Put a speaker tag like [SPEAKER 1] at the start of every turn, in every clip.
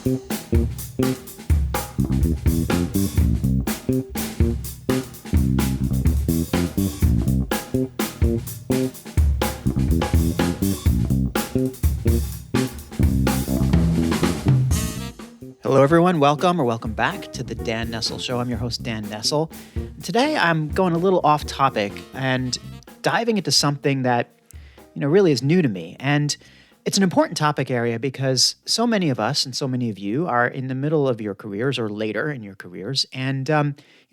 [SPEAKER 1] Hello, everyone. Welcome back to the Dan Nessel Show. I'm your host, Dan Nessel. Today, I'm going a little off topic and diving into something that, really is new to me. And it's an important topic area because so many of us and so many of you are in the middle of your careers or later in your careers. And,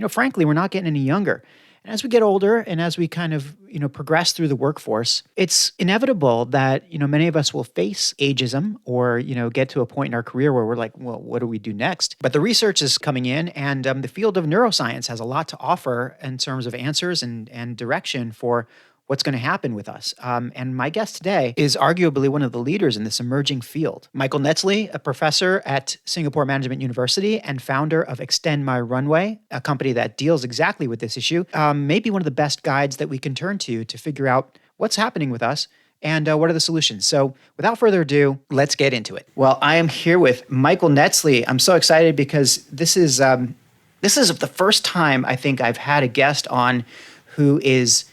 [SPEAKER 1] frankly, we're not getting any younger. And as we get older and as we kind of, progress through the workforce, it's inevitable that, many of us will face ageism or, get to a point in our career where we're like, well, what do we do next? But the research is coming in and the field of neuroscience has a lot to offer in terms of answers and direction for what's going to happen with us. And my guest today is arguably one of the leaders in this emerging field. Michael Netzley, a professor at Singapore Management University and founder of Extend My Runway, a company that deals exactly with this issue, may be one of the best guides that we can turn to figure out what's happening with us and what are the solutions. So without further ado, let's get into it. Well, I am here with Michael Netzley. I'm so excited because this is the first time I think I've had a guest on who is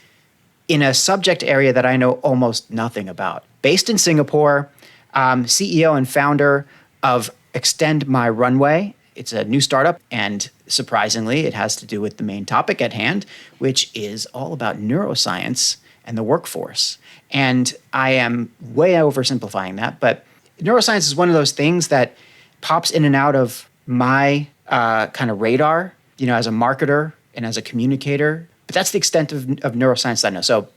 [SPEAKER 1] in a subject area that I know almost nothing about. Based in Singapore, CEO and founder of Extend My Runway. It's a new startup, and surprisingly, it has to do with the main topic at hand, which is all about neuroscience and the workforce. And I am way oversimplifying that, but neuroscience is one of those things that pops in and out of my kind of radar, as a marketer and as a communicator. But that's the extent of neuroscience that I know. So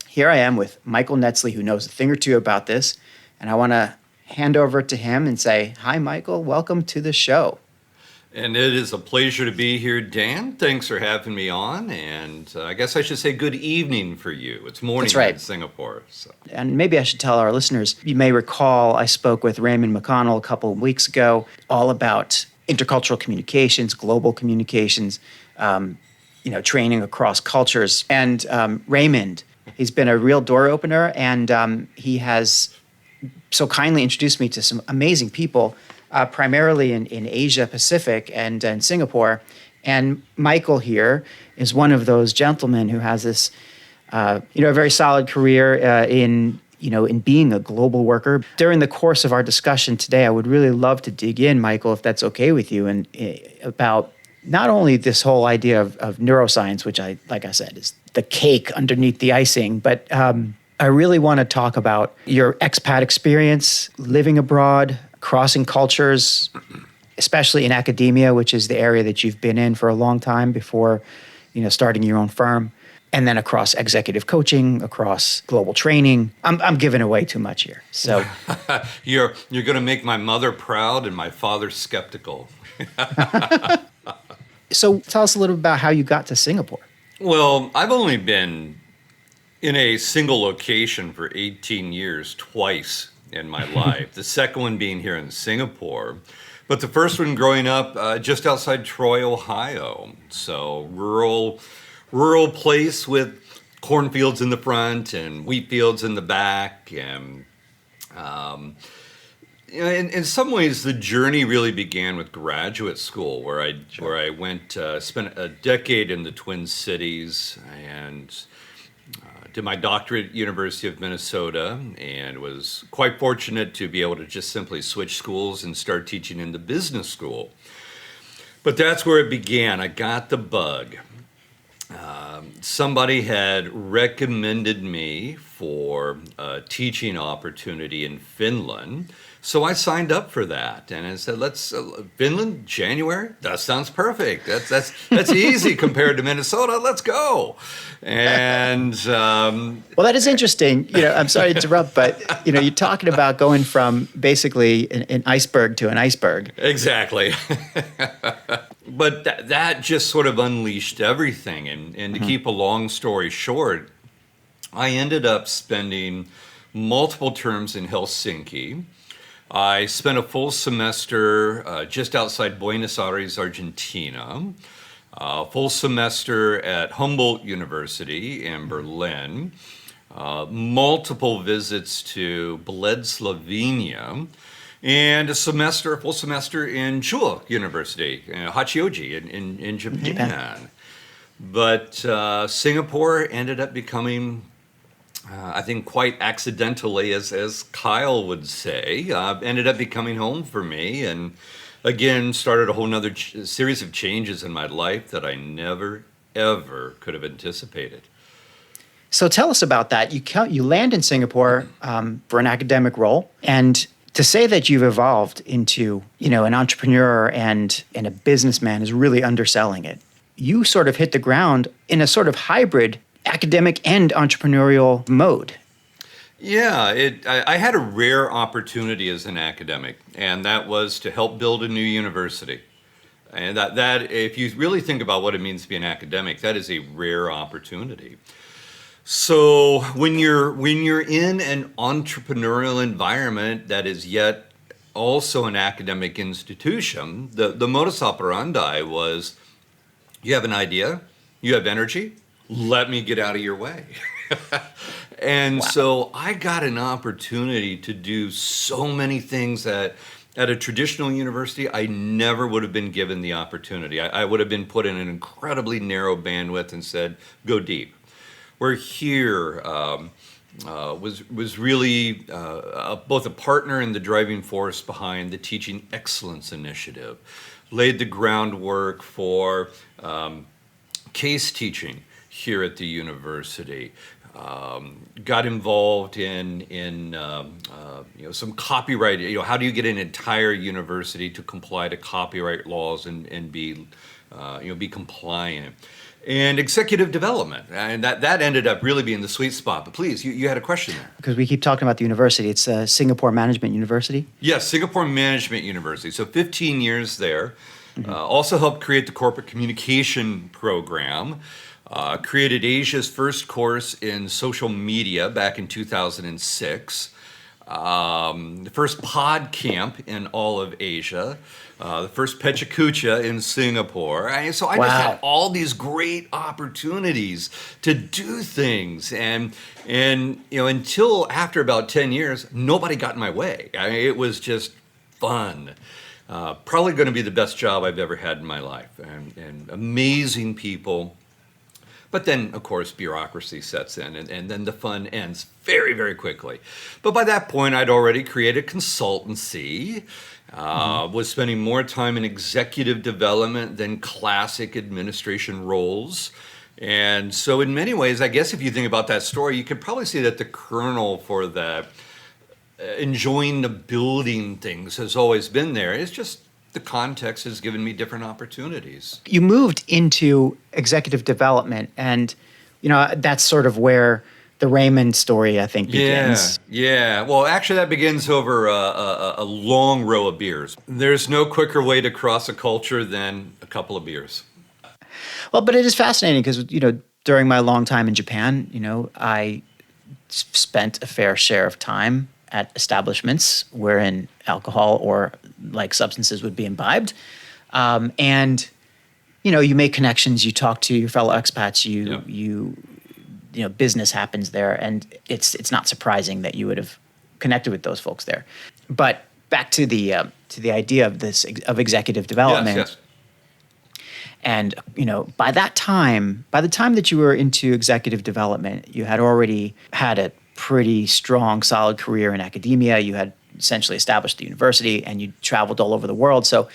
[SPEAKER 1] here I am with Michael Netzley, who knows a thing or two about this. And I want to hand over to him and say, hi, Michael, welcome to the show.
[SPEAKER 2] And it is a pleasure to be here, Dan. Thanks for having me on. And I guess I should say good evening for you. It's morning in Singapore. So.
[SPEAKER 1] And maybe I should tell our listeners, you may recall I spoke with Raymond McConnell a couple of weeks ago all about intercultural communications, global communications, training across cultures. And Raymond, he's been a real door opener, and he has so kindly introduced me to some amazing people, primarily in Asia Pacific and in Singapore. And Michael here is one of those gentlemen who has this, a very solid career in being a global worker. During the course of our discussion today, I would really love to dig in, Michael, if that's okay with you, and about not only this whole idea of neuroscience, which like I said, is the cake underneath the icing, but I really want to talk about your expat experience, living abroad, crossing cultures, especially in academia, which is the area that you've been in for a long time before, starting your own firm, and then across executive coaching, across global training. I'm giving away too much here. So
[SPEAKER 2] you're going to make my mother proud and my father skeptical.
[SPEAKER 1] So tell us a little about how you got to Singapore.
[SPEAKER 2] Well, I've only been in a single location for 18 years, twice in my life. The second one being here in Singapore, but the first one growing up just outside Troy, Ohio. So rural place with cornfields in the front and wheat fields in the back. And in some ways, the journey really began with graduate school, where I went, spent a decade in the Twin Cities, and did my doctorate at University of Minnesota, and was quite fortunate to be able to just simply switch schools and start teaching in the business school. But that's where it began. I got the bug. Somebody had recommended me for a teaching opportunity in Finland. So I signed up for that, and I said, "Let's Finland, January. That sounds perfect. That's easy compared to Minnesota. Let's go." And
[SPEAKER 1] well, that is interesting. I'm sorry to interrupt, but you're talking about going from basically an iceberg to an iceberg.
[SPEAKER 2] Exactly. But that just sort of unleashed everything. And to keep a long story short, I ended up spending multiple terms in Helsinki. I spent a full semester just outside Buenos Aires, Argentina, a full semester at Humboldt University in Berlin, multiple visits to Bled, Slovenia, and a full semester in Chuo University, Hachioji in Japan. But Singapore ended up becoming, I think quite accidentally, as Kyle would say, ended up becoming home for me, and again started a whole nother series of changes in my life that I never, ever could have anticipated.
[SPEAKER 1] So tell us about that. You land in Singapore for an academic role, and to say that you've evolved into, an entrepreneur and a businessman is really underselling it. You sort of hit the ground in a sort of hybrid academic and entrepreneurial mode.
[SPEAKER 2] Yeah, I had a rare opportunity as an academic, and that was to help build a new university. And that if you really think about what it means to be an academic, that is a rare opportunity. So when you're in an entrepreneurial environment that is yet also an academic institution, the modus operandi was, you have an idea, you have energy, let me get out of your way. And so I got an opportunity to do so many things that at a traditional university, I never would have been given the opportunity. I would have been put in an incredibly narrow bandwidth and said, go deep. Where here was really both a partner and the driving force behind the Teaching Excellence Initiative, laid the groundwork for case teaching here at the university, got involved in some copyright. How do you get an entire university to comply to copyright laws and be compliant? And executive development, and that ended up really being the sweet spot. But please, you had a question there.
[SPEAKER 1] Because we keep talking about the university. It's Singapore Management University?
[SPEAKER 2] Yes, Singapore Management University. So 15 years there. Also helped create the corporate communication program. Created Asia's first course in social media back in 2006. The first pod camp in all of Asia. The first Pechakucha in Singapore. So I just had all these great opportunities to do things, and until after about 10 years, nobody got in my way. It was just fun. Probably going to be the best job I've ever had in my life, and amazing people. But then, of course, bureaucracy sets in, and then the fun ends very, very quickly. But by that point, I'd already created Consultancy, was spending more time in executive development than classic administration roles. And so in many ways, I guess if you think about that story, you could probably see that the kernel for the enjoying the building things has always been there. It's just the context has given me different opportunities.
[SPEAKER 1] You moved into executive development, and that's sort of where the Raymond story, I think, begins.
[SPEAKER 2] Yeah. Well, actually, that begins over a long row of beers. There's no quicker way to cross a culture than a couple of beers.
[SPEAKER 1] Well, but it is fascinating because during my long time in Japan, I spent a fair share of time at establishments wherein alcohol or like substances would be imbibed. And, you make connections, you talk to your fellow expats, business happens there. And it's not surprising that you would have connected with those folks there. But back to the idea of executive development.
[SPEAKER 2] Yes.
[SPEAKER 1] And, by the time that you were into executive development, you had already had a pretty strong, solid career in academia. You had essentially established the university, and you traveled all over the world. So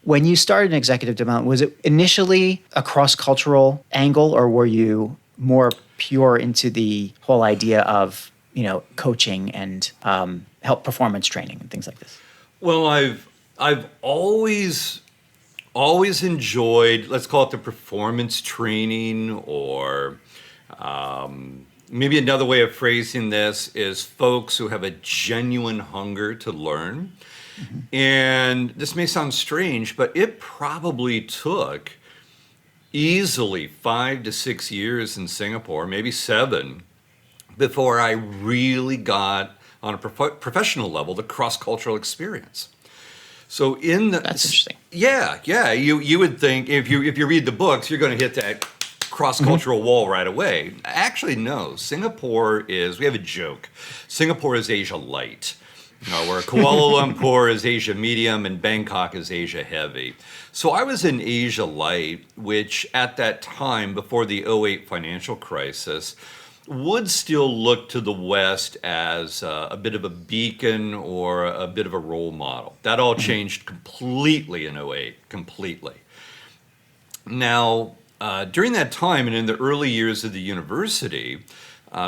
[SPEAKER 1] when you started in executive development, was it initially a cross-cultural angle, or were you more pure into the whole idea of, coaching and help performance training and things like this?
[SPEAKER 2] Well, I've always enjoyed, let's call it the performance training, or maybe another way of phrasing this is folks who have a genuine hunger to learn. Mm-hmm. And this may sound strange, but it probably took easily 5 to 6 years in Singapore, maybe 7, before I really got on a professional level the cross-cultural experience. So
[SPEAKER 1] that's interesting.
[SPEAKER 2] Yeah. You would think if you read the books, you're going to hit that cross-cultural wall right away. Actually, no. We have a joke. Singapore is Asia light. where Kuala Lumpur is Asia medium and Bangkok is Asia heavy. So I was in Asia light, which at that time, before the '08 financial crisis, would still look to the West as a bit of a beacon or a bit of a role model. That all changed completely in '08, completely. Now, during that time and in the early years of the university,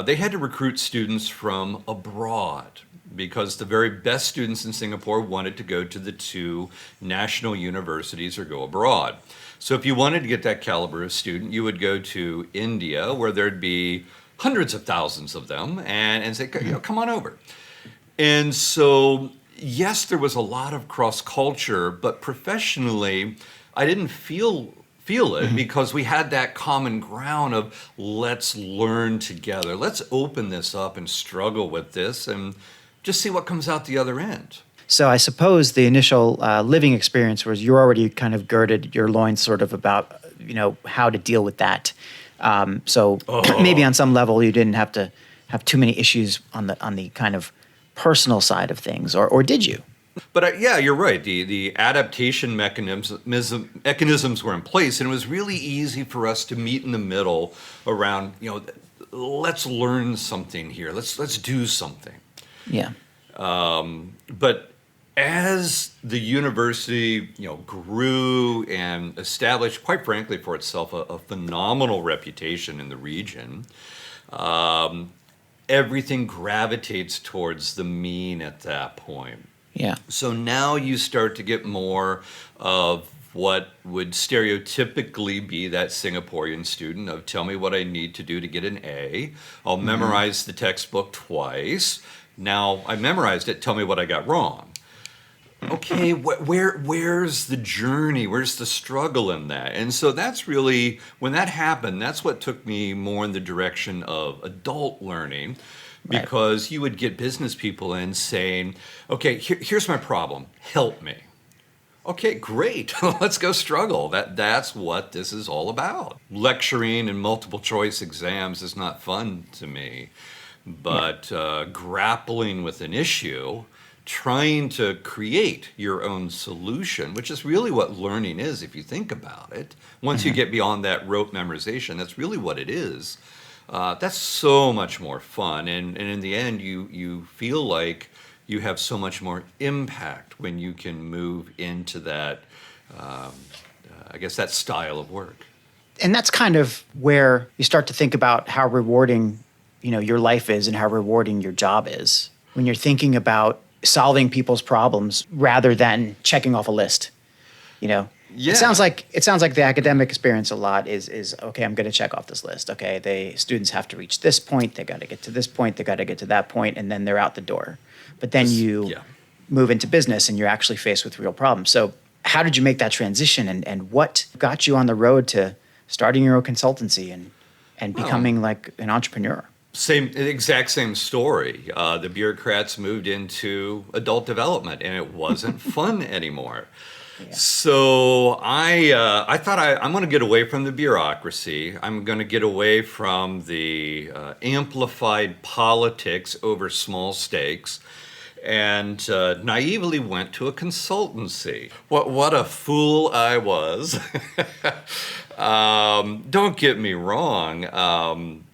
[SPEAKER 2] they had to recruit students from abroad because the very best students in Singapore wanted to go to the two national universities or go abroad. So if you wanted to get that caliber of student, you would go to India, where there'd be hundreds of thousands of them, and say, come on over. And so, yes, there was a lot of cross-culture, but professionally, I didn't feel it because we had that common ground of let's learn together. Let's open this up and struggle with this and just see what comes out the other end.
[SPEAKER 1] So I suppose the initial living experience was you're already kind of girded your loins sort of about, how to deal with that. So maybe on some level you didn't have to have too many issues on the kind of personal side of things, or did you?
[SPEAKER 2] But yeah, you're right. The adaptation mechanisms were in place, and it was really easy for us to meet in the middle around, let's learn something here. Let's do something.
[SPEAKER 1] Yeah.
[SPEAKER 2] But as the university, grew and established, quite frankly, for itself a phenomenal reputation in the region, everything gravitates towards the mean at that point.
[SPEAKER 1] Yeah.
[SPEAKER 2] So now you start to get more of what would stereotypically be that Singaporean student of tell me what I need to do to get an A. I'll memorize the textbook twice. Now I memorized it, tell me what I got wrong. Okay, where's the journey? Where's the struggle in that? And so that's really, when that happened, that's what took me more in the direction of adult learning. Because you would get business people in saying, okay, here's my problem, help me. Okay, great, let's go struggle. That's what this is all about. Lecturing and multiple choice exams is not fun to me, but grappling with an issue, trying to create your own solution, which is really what learning is if you think about it. Once you get beyond that rote memorization, that's really what it is. That's so much more fun, and in the end, you feel like you have so much more impact when you can move into that, I guess, that style of work.
[SPEAKER 1] And that's kind of where you start to think about how rewarding, your life is and how rewarding your job is when you're thinking about solving people's problems rather than checking off a list. Yeah. It sounds like the academic experience a lot is okay, I'm going to check off this list. Okay, students have to reach this point, they got to get to this point, they got to get to that point, and then they're out the door. But then you move into business and you're actually faced with real problems. So how did you make that transition, and what got you on the road to starting your own consultancy and becoming like an entrepreneur?
[SPEAKER 2] Exact same story. The bureaucrats moved into adult development, and it wasn't fun anymore. Yeah. So I thought I'm going to get away from the bureaucracy. I'm going to get away from the amplified politics over small stakes, and naively went to a consultancy. What a fool I was. Don't get me wrong.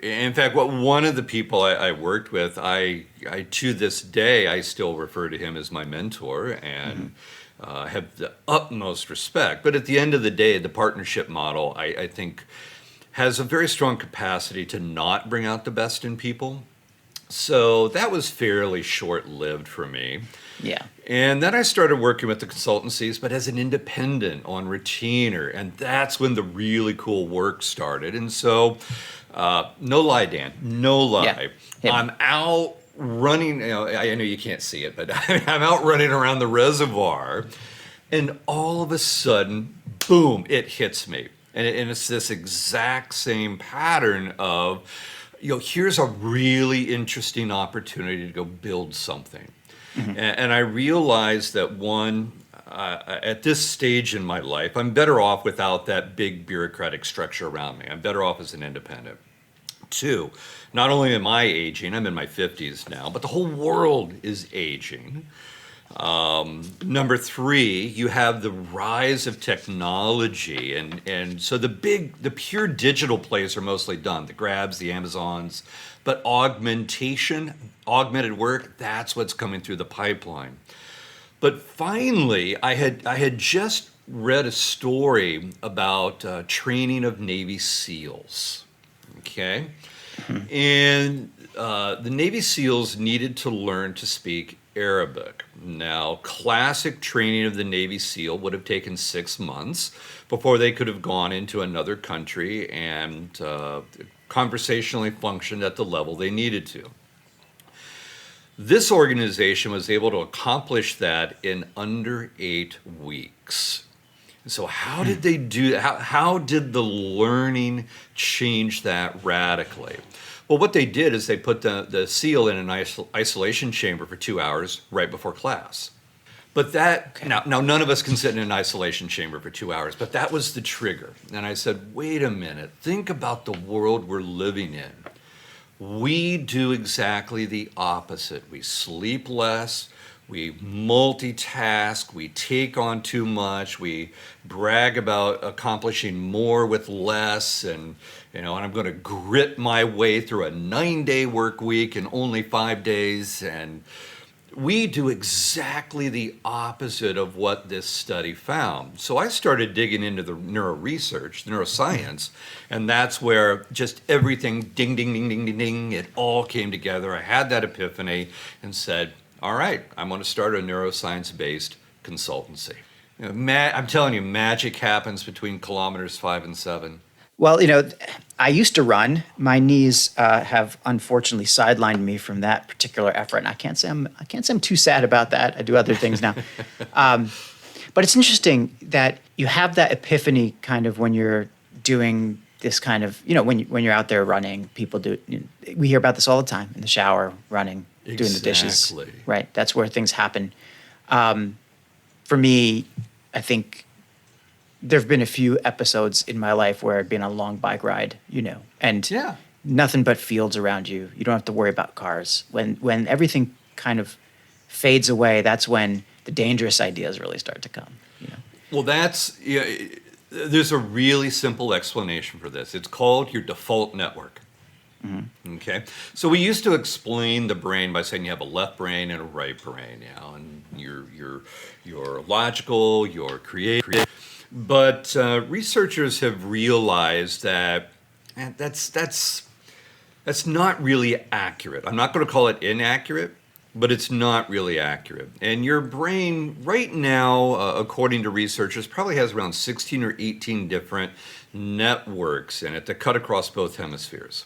[SPEAKER 2] In fact, one of the people I worked with, I to this day, I still refer to him as my mentor and have the utmost respect. But at the end of the day, the partnership model, I think, has a very strong capacity to not bring out the best in people. So that was fairly short-lived for me.
[SPEAKER 1] Yeah.
[SPEAKER 2] And then I started working with the consultancies, but as an independent on retainer. And that's when the really cool work started. And so, no lie, Dan, no lie. Yeah. I'm out running, I know you can't see it, but I'm out running around the reservoir. And all of a sudden, boom, it hits me. And it's this exact same pattern of, here's a really interesting opportunity to go build something. And I realized that at this stage in my life, I'm better off without that big bureaucratic structure around me. I'm better off as an independent. Two, not only am I aging, I'm in my 50s now, but the whole world is aging. Number three, you have the rise of technology, and so the pure digital plays are mostly done, the Grabs, the Amazons, but augmented work, that's what's coming through the pipeline. But finally, I had just read a story about training of Navy SEALs. Okay, and the Navy SEALs needed to learn to speak Arabic. Now, classic training of the Navy SEAL would have taken 6 months before they could have gone into another country and conversationally functioned at the level they needed to. This organization was able to accomplish that in under 8 weeks. So how did they do that? How did the learning change that radically? Well, what they did is they put the SEAL in an isolation chamber for 2 hours right before class. But now none of us can sit in an isolation chamber for 2 hours, but that was the trigger. And I said, wait a minute, think about the world we're living in. We do exactly the opposite. We sleep less. We multitask, we take on too much, we brag about accomplishing more with less, and I'm going to grit my way through a 9-day work week in only 5 days, and we do exactly the opposite of what this study found. So I started digging into the neuroresearch, the neuroscience, and that's where just everything, ding, ding, ding, ding, ding, ding, it all came together. I had that epiphany and said, all right, I'm going to start a neuroscience-based consultancy. I'm telling you, magic happens between kilometers 5 and 7.
[SPEAKER 1] Well, I used to run. My knees have unfortunately sidelined me from that particular effort, and I can't say I'm too sad about that. I do other things now. But it's interesting that you have that epiphany kind of when you're doing this kind of, when you're out there running. People do. We hear about this all the time in the shower, running. Doing the dishes, right? That's where things happen. For me, I think there have been a few episodes in my life where I've been on a long bike ride, and nothing but fields around you. You don't have to worry about cars. When everything kind of fades away, that's when the dangerous ideas really start to come.
[SPEAKER 2] Well, there's a really simple explanation for this. It's called your default network. Mm-hmm. Okay, so we used to explain the brain by saying you have a left brain and a right brain, and you're logical, you're creative. But researchers have realized that that's not really accurate. I'm not going to call it inaccurate, but it's not really accurate. And your brain right now, according to researchers, probably has around 16 or 18 different networks in it that cut across both hemispheres.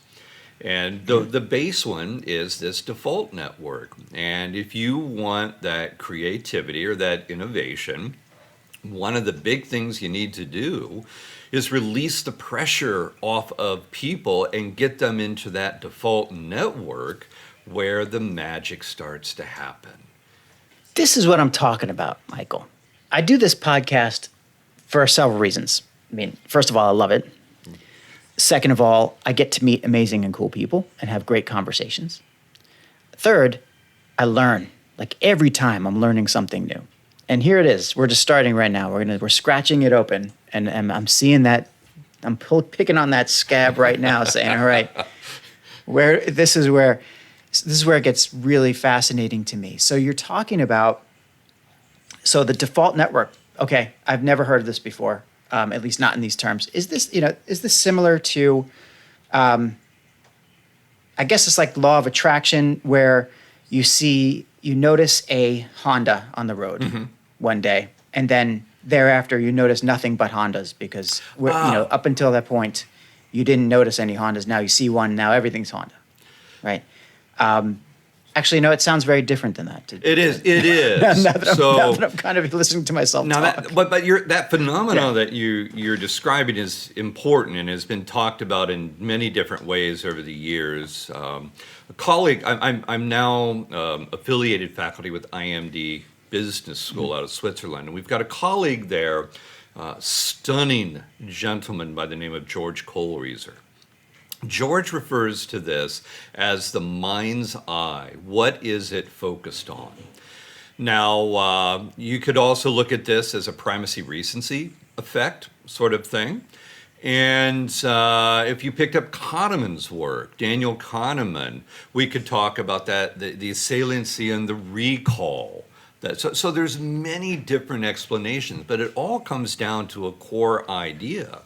[SPEAKER 2] And the base one is this default network. And if you want that creativity or that innovation, one of the big things you need to do is release the pressure off of people and get them into that default network where the magic starts to happen.
[SPEAKER 1] This is what I'm talking about, Michael. I do this podcast for several reasons. I mean, first of all, I love it. Second of all, I get to meet amazing and cool people and have great conversations. Third, I learn. Like every time I'm learning something new. And here it is. We're just starting right now. We're scratching it open, and I'm seeing that. I'm picking on that scab right now, saying, "All right, this is where it gets really fascinating to me." So you're talking about the default network. Okay, I've never heard of this before. At least not in these terms. Is this similar to, I guess it's like law of attraction, where you notice a Honda on the road one day, and then thereafter you notice nothing but Hondas because up until that point you didn't notice any Hondas. Now you see one. Now everything's Honda, right? Actually, no, it sounds very different than that.
[SPEAKER 2] It is.
[SPEAKER 1] now that I'm kind of listening to myself talk.
[SPEAKER 2] But that phenomenon that you're describing is important and has been talked about in many different ways over the years. A colleague, I'm now affiliated faculty with IMD Business School out of Switzerland, and we've got a colleague there, stunning gentleman by the name of George Kohlreiser. George refers to this as the mind's eye. What is it focused on? Now, you could also look at this as a primacy recency effect sort of thing. And if you picked up Kahneman's work, Daniel Kahneman, we could talk about that, the saliency and the recall. So there's many different explanations, but it all comes down to a core idea.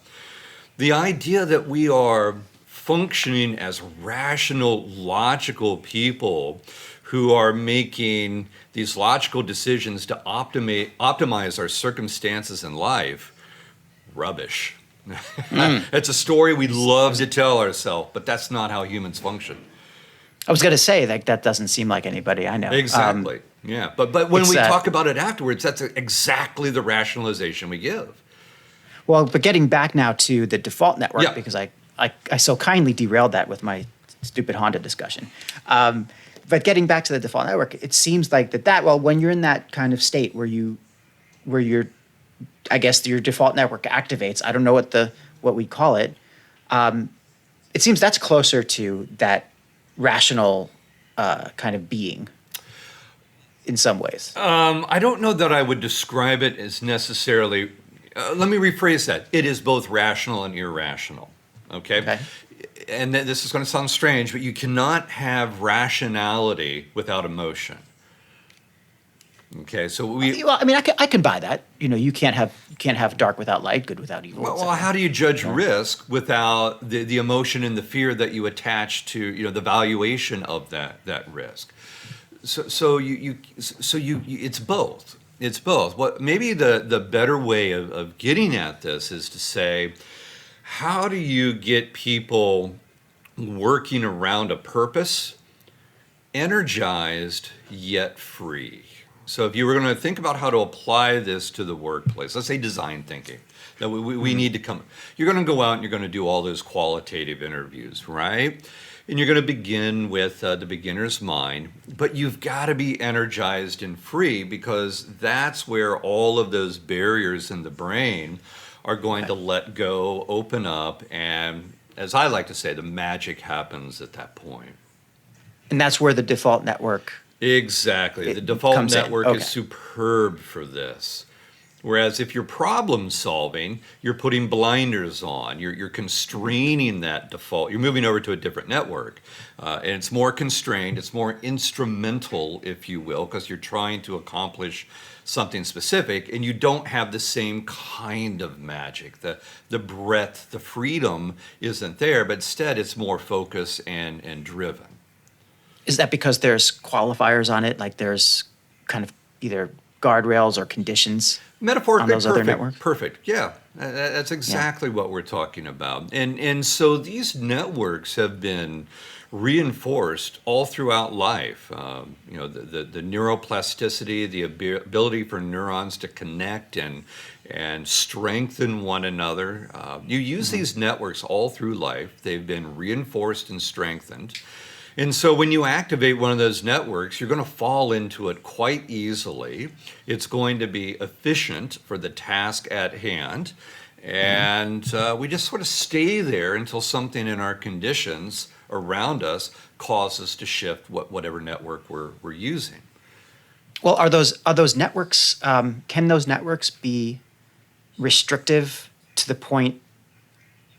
[SPEAKER 2] The idea that we are functioning as rational, logical people who are making these logical decisions to optimize our circumstances in life, rubbish. It's a story we love to tell ourselves, but that's not how humans function.
[SPEAKER 1] I was going to say that doesn't seem like anybody I know.
[SPEAKER 2] Exactly. Yeah. But when we talk about it afterwards, that's exactly the rationalization we give.
[SPEAKER 1] Well, but getting back now to the default network, because I so kindly derailed that with my stupid Honda discussion. But getting back to the default network, it seems like when you're in that kind of state where you're, I guess your default network activates, I don't know what we call it. It seems that's closer to that rational kind of being in some ways.
[SPEAKER 2] I don't know that I would describe it as necessarily, let me rephrase that. It is both rational and irrational, okay? And this is going to sound strange, but you cannot have rationality without emotion. Okay, so
[SPEAKER 1] I can buy that. You can't have dark without light, good without evil.
[SPEAKER 2] Well, how do you judge risk without the emotion and the fear that you attach to the valuation of that risk? So it's both. It's both. What maybe the better way of getting at this is to say, how do you get people working around a purpose, energized yet free? So if you were going to think about how to apply this to the workplace, let's say design thinking, that we need to come. You're going to go out and you're going to do all those qualitative interviews, right? And you're going to begin with the beginner's mind, but you've got to be energized and free, because that's where all of those barriers in the brain are going to let go, open up, and as I like to say, the magic happens at that point.
[SPEAKER 1] And that's where the default network...
[SPEAKER 2] Exactly. The default network is superb for this. Whereas if you're problem solving, you're putting blinders on, you're constraining that default. You're moving over to a different network. And it's more constrained, it's more instrumental, if you will, because you're trying to accomplish something specific, and you don't have the same kind of magic. The breadth, the freedom isn't there, but instead it's more focused and driven.
[SPEAKER 1] Is that because there's qualifiers on it, like there's kind of either guardrails or conditions
[SPEAKER 2] metaphorically
[SPEAKER 1] on those
[SPEAKER 2] perfect,
[SPEAKER 1] other networks?
[SPEAKER 2] Perfect, yeah. That's exactly what we're talking about. And so these networks have been reinforced all throughout life. The neuroplasticity, the ability for neurons to connect and strengthen one another. You use these networks all through life. They've been reinforced and strengthened. And so when you activate one of those networks, you're going to fall into it quite easily. It's going to be efficient for the task at hand. And we just sort of stay there until something in our conditions around us causes us to shift whatever network we're using.
[SPEAKER 1] Well, are those networks, can those networks be restrictive to the point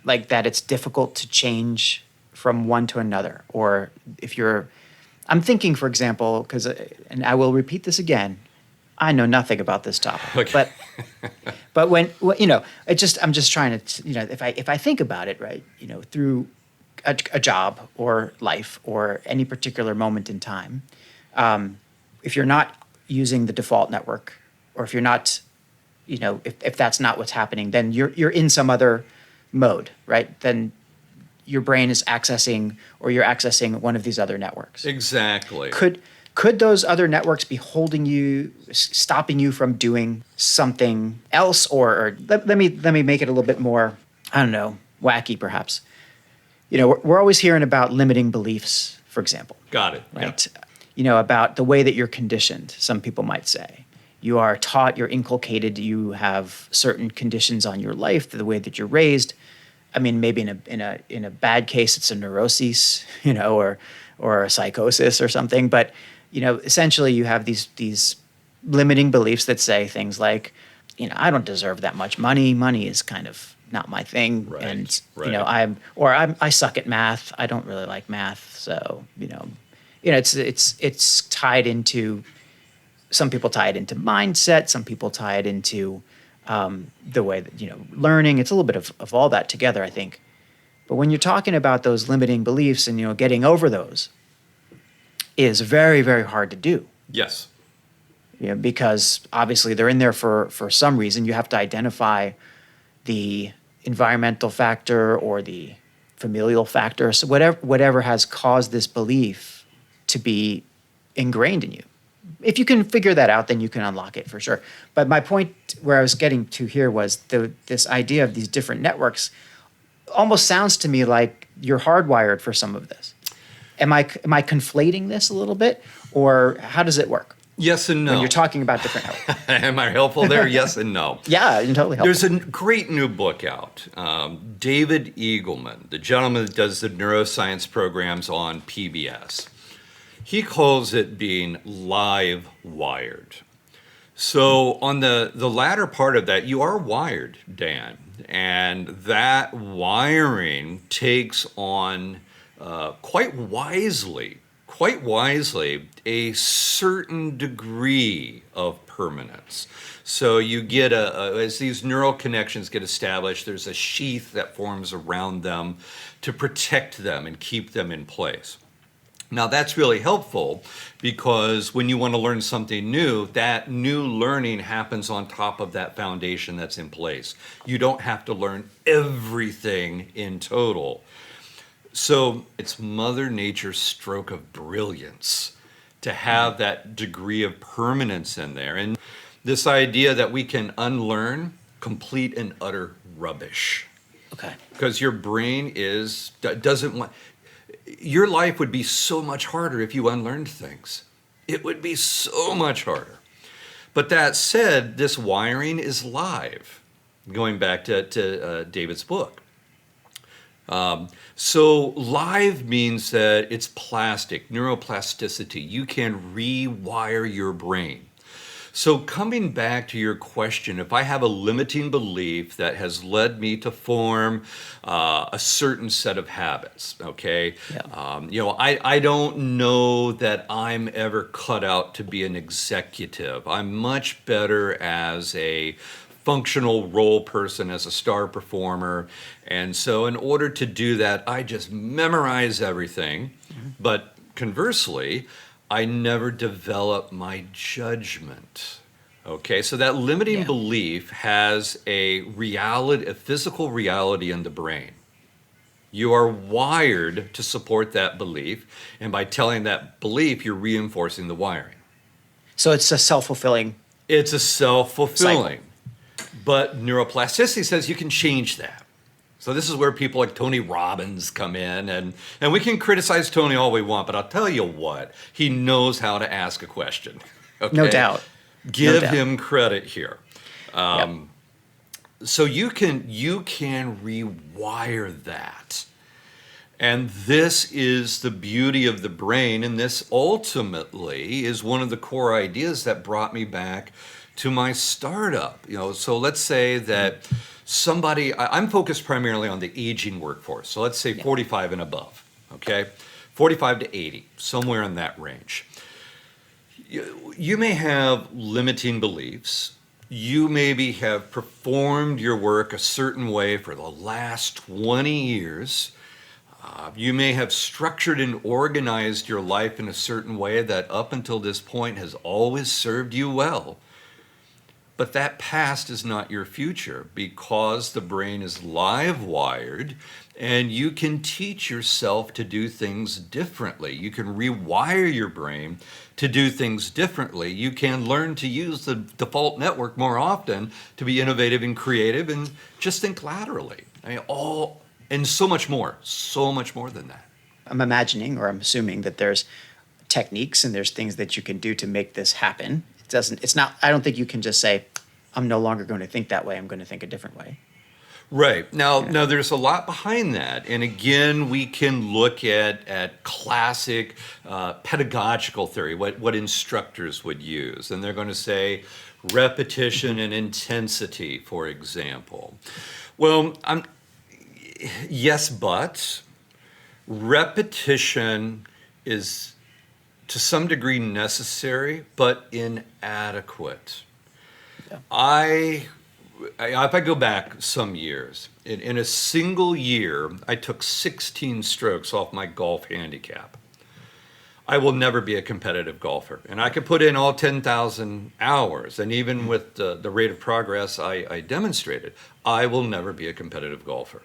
[SPEAKER 1] like that it's difficult to change from one to another? Or if I'm thinking, for example, and I will repeat this again, I know nothing about this topic,
[SPEAKER 2] okay.
[SPEAKER 1] but when I'm just trying to, if I think about it, right, through a job or life or any particular moment in time, if you're not using the default network, or if you're not, if that's not what's happening, then you're in some other mode, right? Then your brain is accessing, or you're accessing one of these other networks.
[SPEAKER 2] Exactly.
[SPEAKER 1] Could those other networks be holding you, stopping you from doing something else? Or let me make it a little bit more, I don't know, wacky perhaps. We're always hearing about limiting beliefs, for example.
[SPEAKER 2] Got it.
[SPEAKER 1] Right? Yeah. About the way that you're conditioned, some people might say. You are taught, you're inculcated, you have certain conditions on your life, the way that you're raised. I mean, maybe in a bad case, it's a neuroses, or a psychosis or something. But essentially, you have these limiting beliefs that say things like, I don't deserve that much money. Money is kind of not my thing,
[SPEAKER 2] Right,
[SPEAKER 1] and
[SPEAKER 2] right.
[SPEAKER 1] I suck at math. I don't really like math, so it's tied into. Some people tie it into mindset. Some people tie it into the way that learning. It's a little bit of all that together, I think. But when you're talking about those limiting beliefs and getting over those, is very, very hard to do.
[SPEAKER 2] Yes.
[SPEAKER 1] Because obviously they're in there for some reason. You have to identify the environmental factor or the familial factor, so whatever has caused this belief to be ingrained in you. If you can figure that out, then you can unlock it for sure. But my point where I was getting to here was this idea of these different networks almost sounds to me like you're hardwired for some of this. Am I conflating this a little bit, or how does it work?
[SPEAKER 2] Yes and no.
[SPEAKER 1] When you're talking about different networks.
[SPEAKER 2] Am I helpful there? Yes and no.
[SPEAKER 1] Yeah, you're totally helpful.
[SPEAKER 2] There's a great new book out. David Eagleman, the gentleman that does the neuroscience programs on PBS, he calls it being live wired. So on the latter part of that, you are wired, Dan, and that wiring takes on quite wisely, a certain degree of permanence. So you get as these neural connections get established, there's a sheath that forms around them to protect them and keep them in place. Now that's really helpful because when you want to learn something new, that new learning happens on top of that foundation that's in place. You don't have to learn everything in total. So it's Mother Nature's stroke of brilliance to have that degree of permanence in there. And this idea that we can unlearn complete and utter rubbish.
[SPEAKER 1] Okay.
[SPEAKER 2] Because your brain doesn't want... Your life would be so much harder if you unlearned things. It would be so much harder. But that said, this wiring is live, going back to David's book. So live means that it's plastic, neuroplasticity. You can rewire your brain. So coming back to your question, if I have a limiting belief that has led me to form a certain set of habits, okay?
[SPEAKER 1] Yeah.
[SPEAKER 2] I don't know that I'm ever cut out to be an executive. I'm much better as a functional role person, as a star performer. And so in order to do that, I just memorize everything. Mm-hmm. But conversely, I never develop my judgment. Okay, so that limiting belief has a physical reality in the brain. You are wired to support that belief, and by telling that belief, you're reinforcing the wiring.
[SPEAKER 1] So it's a self-fulfilling.
[SPEAKER 2] It's a self-fulfilling.
[SPEAKER 1] Cycle.
[SPEAKER 2] But neuroplasticity says you can change that. So this is where people like Tony Robbins come in, and we can criticize Tony all we want, but I'll tell you what, he knows how to ask a question. Okay?
[SPEAKER 1] No doubt.
[SPEAKER 2] Give him credit here. So you can rewire that. And this is the beauty of the brain, and this ultimately is one of the core ideas that brought me back to my startup. So let's say that I'm focused primarily on the aging workforce. So let's say 45 and above, okay? 45 to 80, somewhere in that range. You may have limiting beliefs. You maybe have performed your work a certain way for the last 20 years. You may have structured and organized your life in a certain way that up until this point has always served you well. But that past is not your future because the brain is live wired and you can teach yourself to do things differently. You can rewire your brain to do things differently. You can learn to use the default network more often to be innovative and creative and just think laterally. And so much more than that.
[SPEAKER 1] I'm imagining, or I'm assuming, that there's techniques and there's things that you can do to make this happen. I don't think you can just say, I'm no longer going to think that way, I'm going to think a different way.
[SPEAKER 2] Right. Now there's a lot behind that. And again, we can look at classic pedagogical theory, what instructors would use. And they're going to say repetition and intensity, for example. Well, yes, but repetition is to some degree necessary, but inadequate. Yeah. If I go back some years, in a single year, I took 16 strokes off my golf handicap. I will never be a competitive golfer. And I could put in all 10,000 hours, and even with the rate of progress I demonstrated, I will never be a competitive golfer.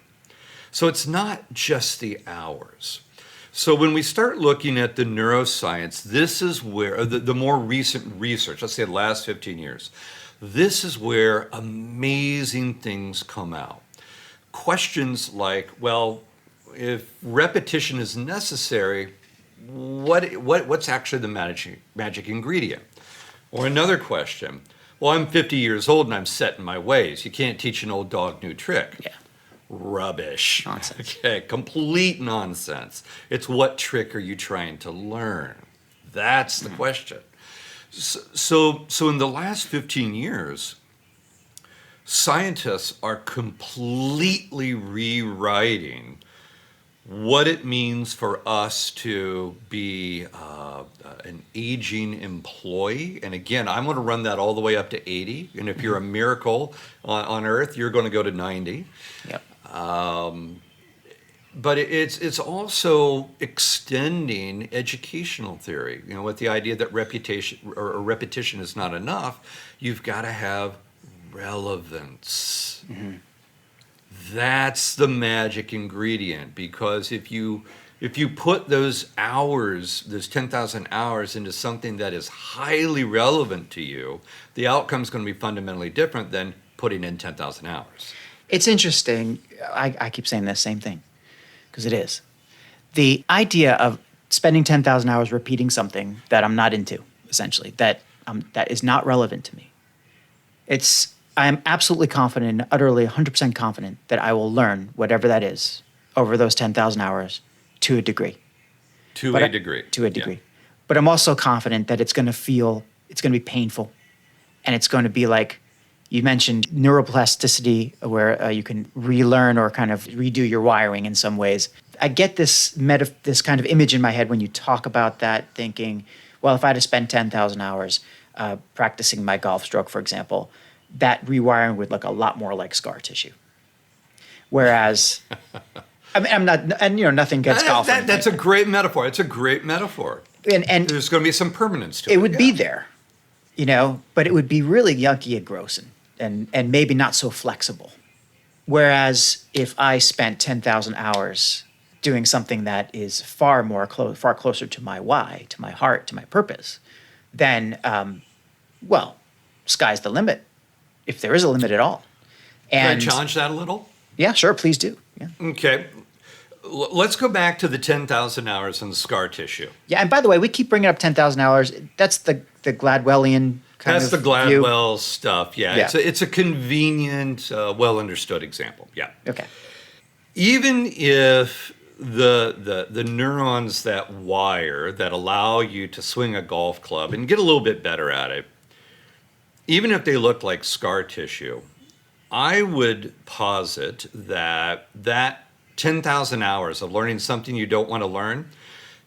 [SPEAKER 2] So it's not just the hours. So when we start looking at the neuroscience, this is where the more recent research, let's say the last 15 years, this is where amazing things come out. Questions like, well, if repetition is necessary, what's actually the magic ingredient? Or another question, well, I'm 50 years old and I'm set in my ways. You can't teach an old dog new trick.
[SPEAKER 1] Yeah.
[SPEAKER 2] Rubbish.
[SPEAKER 1] Nonsense.
[SPEAKER 2] Okay, complete nonsense. It's what trick are you trying to learn? That's the question. So in the last 15 years, scientists are completely rewriting what it means for us to be an aging employee. And again, I'm going to run that all the way up to 80. And if you're a miracle on Earth, you're going to go to 90.
[SPEAKER 1] Yep.
[SPEAKER 2] But it's also extending educational theory, with the idea that repetition is not enough. You've got to have relevance. Mm-hmm. That's the magic ingredient, because if you put those hours, those 10,000 hours, into something that is highly relevant to you, the outcome is going to be fundamentally different than putting in 10,000 hours.
[SPEAKER 1] It's interesting. I keep saying the same thing, because it is. The idea of spending 10,000 hours repeating something that I'm not into, essentially, that is not relevant to me. I am absolutely confident, utterly 100% confident that I will learn whatever that is over those 10,000 hours to a degree. To a degree. Yeah. But I'm also confident that it's going to be painful, and it's going to be like, you mentioned neuroplasticity, where you can relearn or kind of redo your wiring in some ways. I get this kind of image in my head when you talk about that, thinking, well, if I had to spend 10,000 hours practicing my golf stroke, for example, that rewiring would look a lot more like scar tissue. Whereas, I'm not, and nothing gets golf.
[SPEAKER 2] That's a great metaphor. It's a great metaphor. And there's going to be some permanence to it.
[SPEAKER 1] It would be there, but it would be really yucky and gross and maybe not so flexible. Whereas if I spent 10,000 hours doing something that is far closer to my why, to my heart, to my purpose, then, sky's the limit, if there is a limit at all.
[SPEAKER 2] And can I challenge that a little?
[SPEAKER 1] Yeah, sure, please do. Yeah.
[SPEAKER 2] Okay. Let's go back to the 10,000 hours and the scar tissue.
[SPEAKER 1] Yeah, and by the way, we keep bringing up 10,000 hours. That's the Gladwellian kind
[SPEAKER 2] That's
[SPEAKER 1] of
[SPEAKER 2] the Gladwell
[SPEAKER 1] view.
[SPEAKER 2] stuff, yeah. It's a convenient, well-understood example, yeah.
[SPEAKER 1] Okay.
[SPEAKER 2] Even if the neurons that allow you to swing a golf club and get a little bit better at it, even if they look like scar tissue, I would posit that 10,000 hours of learning something you don't want to learn,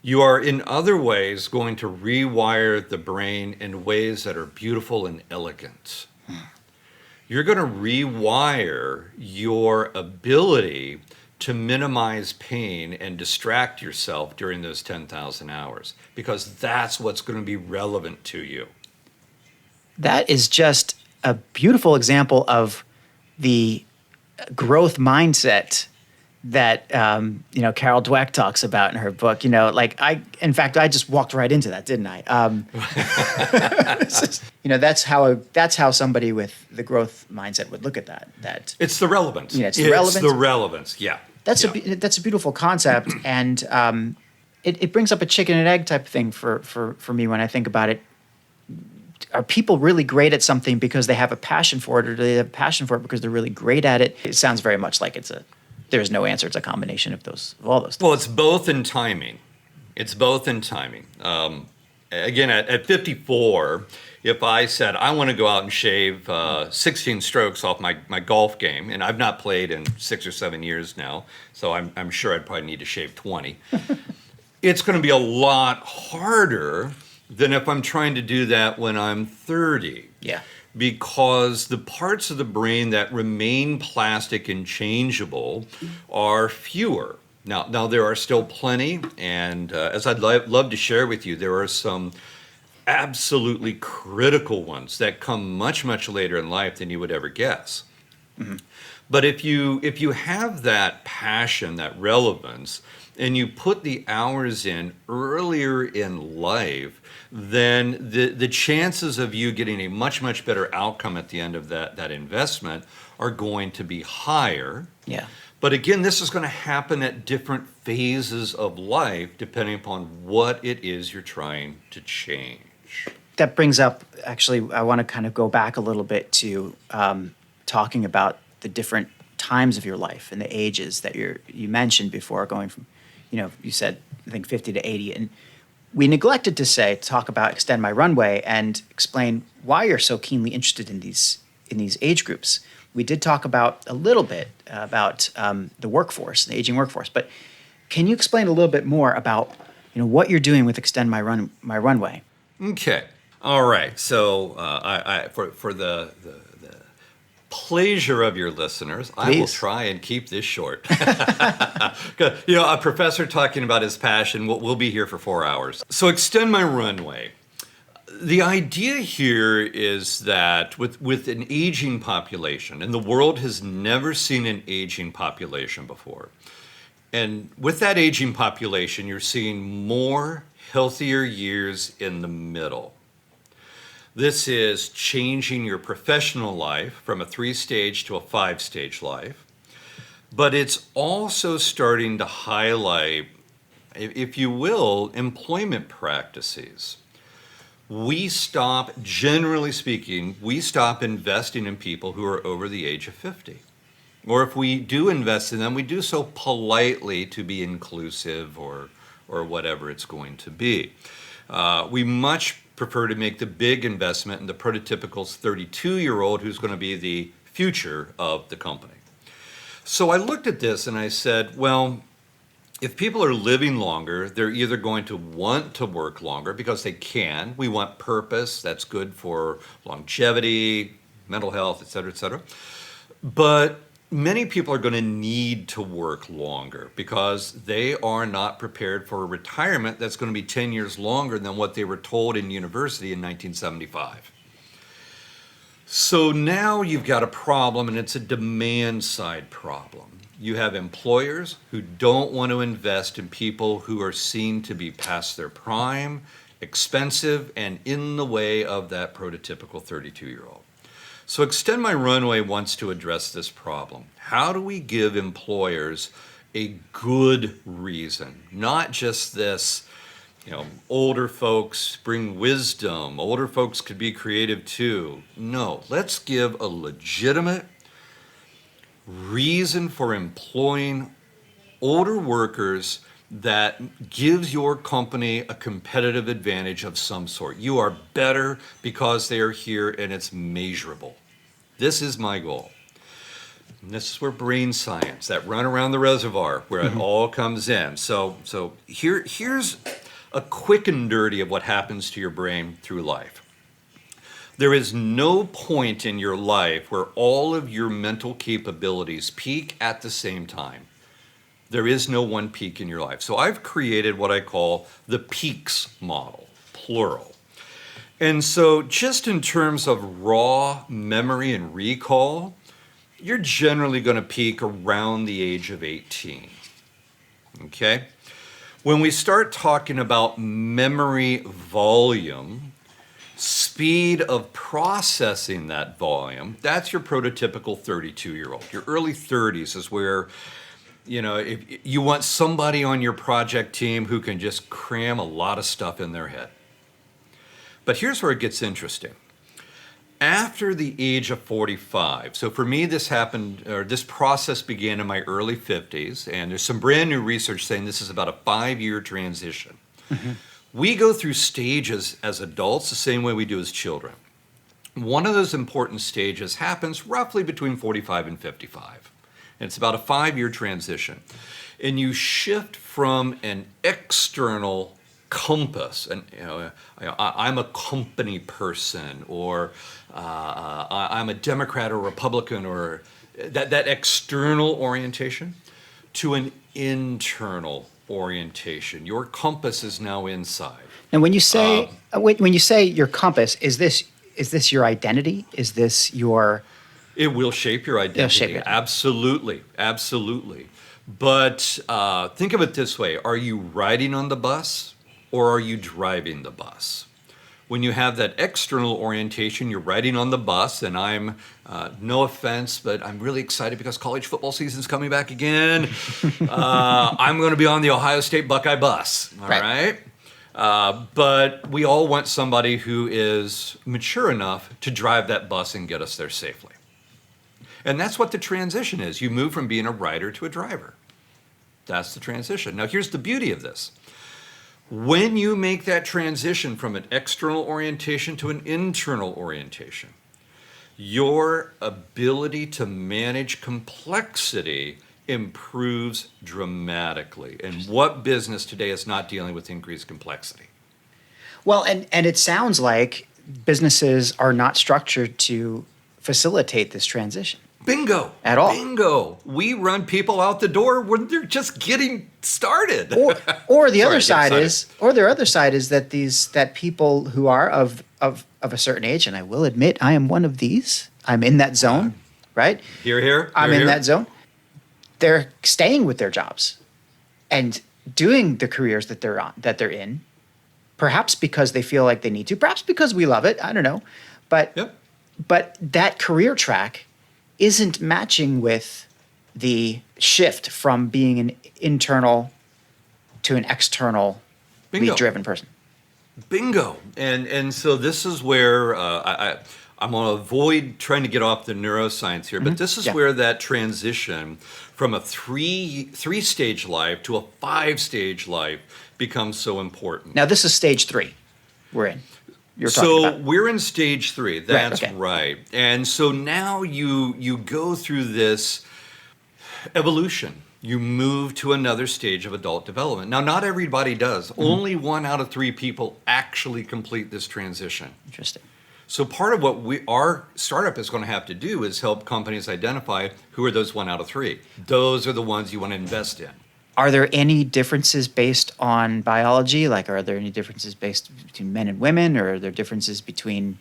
[SPEAKER 2] you are in other ways going to rewire the brain in ways that are beautiful and elegant. You're going to rewire your ability to minimize pain and distract yourself during those 10,000 hours, because that's what's going to be relevant to you.
[SPEAKER 1] That is just a beautiful example of the growth mindset that Carol Dweck talks about in her book. In fact, I just walked right into that, didn't I? That's how somebody with the growth mindset would look at that. That
[SPEAKER 2] it's the relevance.
[SPEAKER 1] It's the relevance.
[SPEAKER 2] It's the relevance. Yeah.
[SPEAKER 1] That's a beautiful concept, and it brings up a chicken and egg type thing for me when I think about it. are people really great at something because they have a passion for it, or do they have a passion for it because they're really great at it? It sounds very much like there's no answer. It's a combination of all those things.
[SPEAKER 2] Well, it's both in timing. It's both in timing. Again, at 54, if I said I want to go out and shave 16 strokes off my golf game, and I've not played in 6 or 7 years now, so I'm sure I'd probably need to shave 20. It's going to be a lot harder than if I'm trying to do that when I'm 30.
[SPEAKER 1] Yeah.
[SPEAKER 2] Because the parts of the brain that remain plastic and changeable are fewer. Now there are still plenty, and as I'd love to share with you, there are some absolutely critical ones that come much, much later in life than you would ever guess. Mm-hmm. But if you have that passion, that relevance, and you put the hours in earlier in life, then the chances of you getting a much, much better outcome at the end of that investment are going to be higher.
[SPEAKER 1] Yeah.
[SPEAKER 2] But again, this is going to happen at different phases of life depending upon what it is you're trying to change.
[SPEAKER 1] That brings up, actually, I want to kind of go back a little bit to talking about the different times of your life and the ages that you mentioned before, going from, you said, I think 50 to 80. And we neglected to talk about Extend My Runway and explain why you're so keenly interested in these age groups. We did talk about a little bit about the workforce, the aging workforce, but can you explain a little bit more about what you're doing with Extend My Runway?
[SPEAKER 2] Okay, all right. So for the pleasure of your listeners, please. I will try and keep this short. A professor talking about his passion, we'll be here for 4 hours. So Extend My Runway. The idea here is that with an aging population, and the world has never seen an aging population before, and with that aging population, you're seeing more healthier years in the middle. This is changing your professional life from a 3-stage to a 5-stage life, but it's also starting to highlight, if you will, employment practices. Generally speaking, we stop investing in people who are over the age of 50. Or if we do invest in them, we do so politely to be inclusive or whatever it's going to be. We much prefer to make the big investment in the prototypical 32-year-old who's going to be the future of the company. So I looked at this and I said, well, if people are living longer, they're either going to want to work longer because they can. We want purpose. That's good for longevity, mental health, et cetera, et cetera. But many people are going to need to work longer because they are not prepared for a retirement that's going to be 10 years longer than what they were told in university in 1975. So now you've got a problem, and it's a demand side problem. You have employers who don't want to invest in people who are seen to be past their prime, expensive, and in the way of that prototypical 32-year-old. So Extend My Runway wants to address this problem. How do we give employers a good reason, not just this, older folks bring wisdom, older folks could be creative too. No, let's give a legitimate reason for employing older workers that gives your company a competitive advantage of some sort. You are better because they are here and it's measurable. This is my goal. And this is where brain science, that run around the reservoir, where it all comes in. So here's a quick and dirty of what happens to your brain through life. There is no point in your life where all of your mental capabilities peak at the same time. There is no one peak in your life. So I've created what I call the peaks model, plural. And so just in terms of raw memory and recall, you're generally going to peak around the age of 18. Okay? When we start talking about memory volume, speed of processing that volume, that's your prototypical 32-year-old. Your early 30s is where, if you want somebody on your project team who can just cram a lot of stuff in their head. But here's where it gets interesting. After the age of 45, so for me this process began in my early 50s, and there's some brand new research saying this is about a 5-year transition. Mm-hmm. We go through stages as adults the same way we do as children. One of those important stages happens roughly between 45 and 55. And it's about a 5-year transition. And you shift from an external compass, and I'm a company person, or I'm a Democrat or Republican, or that external orientation, to an internal orientation. Your compass is now inside.
[SPEAKER 1] And when you say when you say your compass, is this your identity? Is this your?
[SPEAKER 2] It will shape your identity.
[SPEAKER 1] It'll shape it.
[SPEAKER 2] Absolutely, absolutely. But think of it this way: are you riding on the bus, or are you driving the bus? When you have that external orientation, you're riding on the bus, and I'm, no offense, but I'm really excited because college football season's coming back again. I'm going to be on the Ohio State Buckeye bus, all right? But we all want somebody who is mature enough to drive that bus and get us there safely. And that's what the transition is. You move from being a rider to a driver. That's the transition. Now, here's the beauty of this. When you make that transition from an external orientation to an internal orientation, your ability to manage complexity improves dramatically. And what business today is not dealing with increased complexity?
[SPEAKER 1] Well, and it sounds like businesses are not structured to facilitate this transition.
[SPEAKER 2] Bingo.
[SPEAKER 1] At all.
[SPEAKER 2] Bingo. We run people out the door when they're just getting started.
[SPEAKER 1] Or the other side is that people who are of a certain age, and I will admit I am one of these. I'm in that zone, right?
[SPEAKER 2] Here.
[SPEAKER 1] I'm in that zone. They're staying with their jobs and doing the careers that they're in, perhaps because they feel like they need to, perhaps because we love it. I don't know, but that career track isn't matching with the shift from being an internal to an external lead-driven person.
[SPEAKER 2] Bingo. And so this is where I'm going to avoid trying to get off the neuroscience here, but this is where that transition from a three-stage life to a 5-stage life becomes so important.
[SPEAKER 1] Now, this is stage 3 we're in.
[SPEAKER 2] We're in stage 3. That's right. And so now you go through this evolution. You move to another stage of adult development. Now, not everybody does. Mm-hmm. Only 1 out of 3 people actually complete this transition.
[SPEAKER 1] Interesting.
[SPEAKER 2] So part of what our startup is going to have to do is help companies identify who are those 1 out of 3. Those are the ones you want to invest in.
[SPEAKER 1] Are there any differences based on biology? Like, are there any differences between men and women, or are there differences between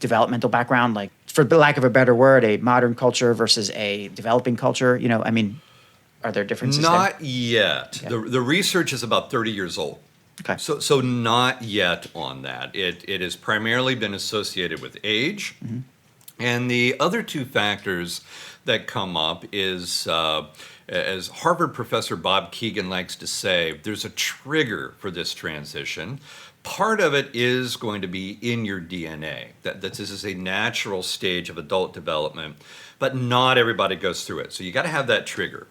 [SPEAKER 1] developmental background? Like, for lack of a better word, a modern culture versus a developing culture? Are there differences
[SPEAKER 2] Not yet. Yeah. The research is about 30 years old.
[SPEAKER 1] Okay.
[SPEAKER 2] So not yet on that. It has primarily been associated with age. Mm-hmm. And the other 2 factors that come up is, as Harvard professor Bob Keegan likes to say, there's a trigger for this transition. Part of it is going to be in your DNA, that this is a natural stage of adult development, but not everybody goes through it. So you got to have that trigger.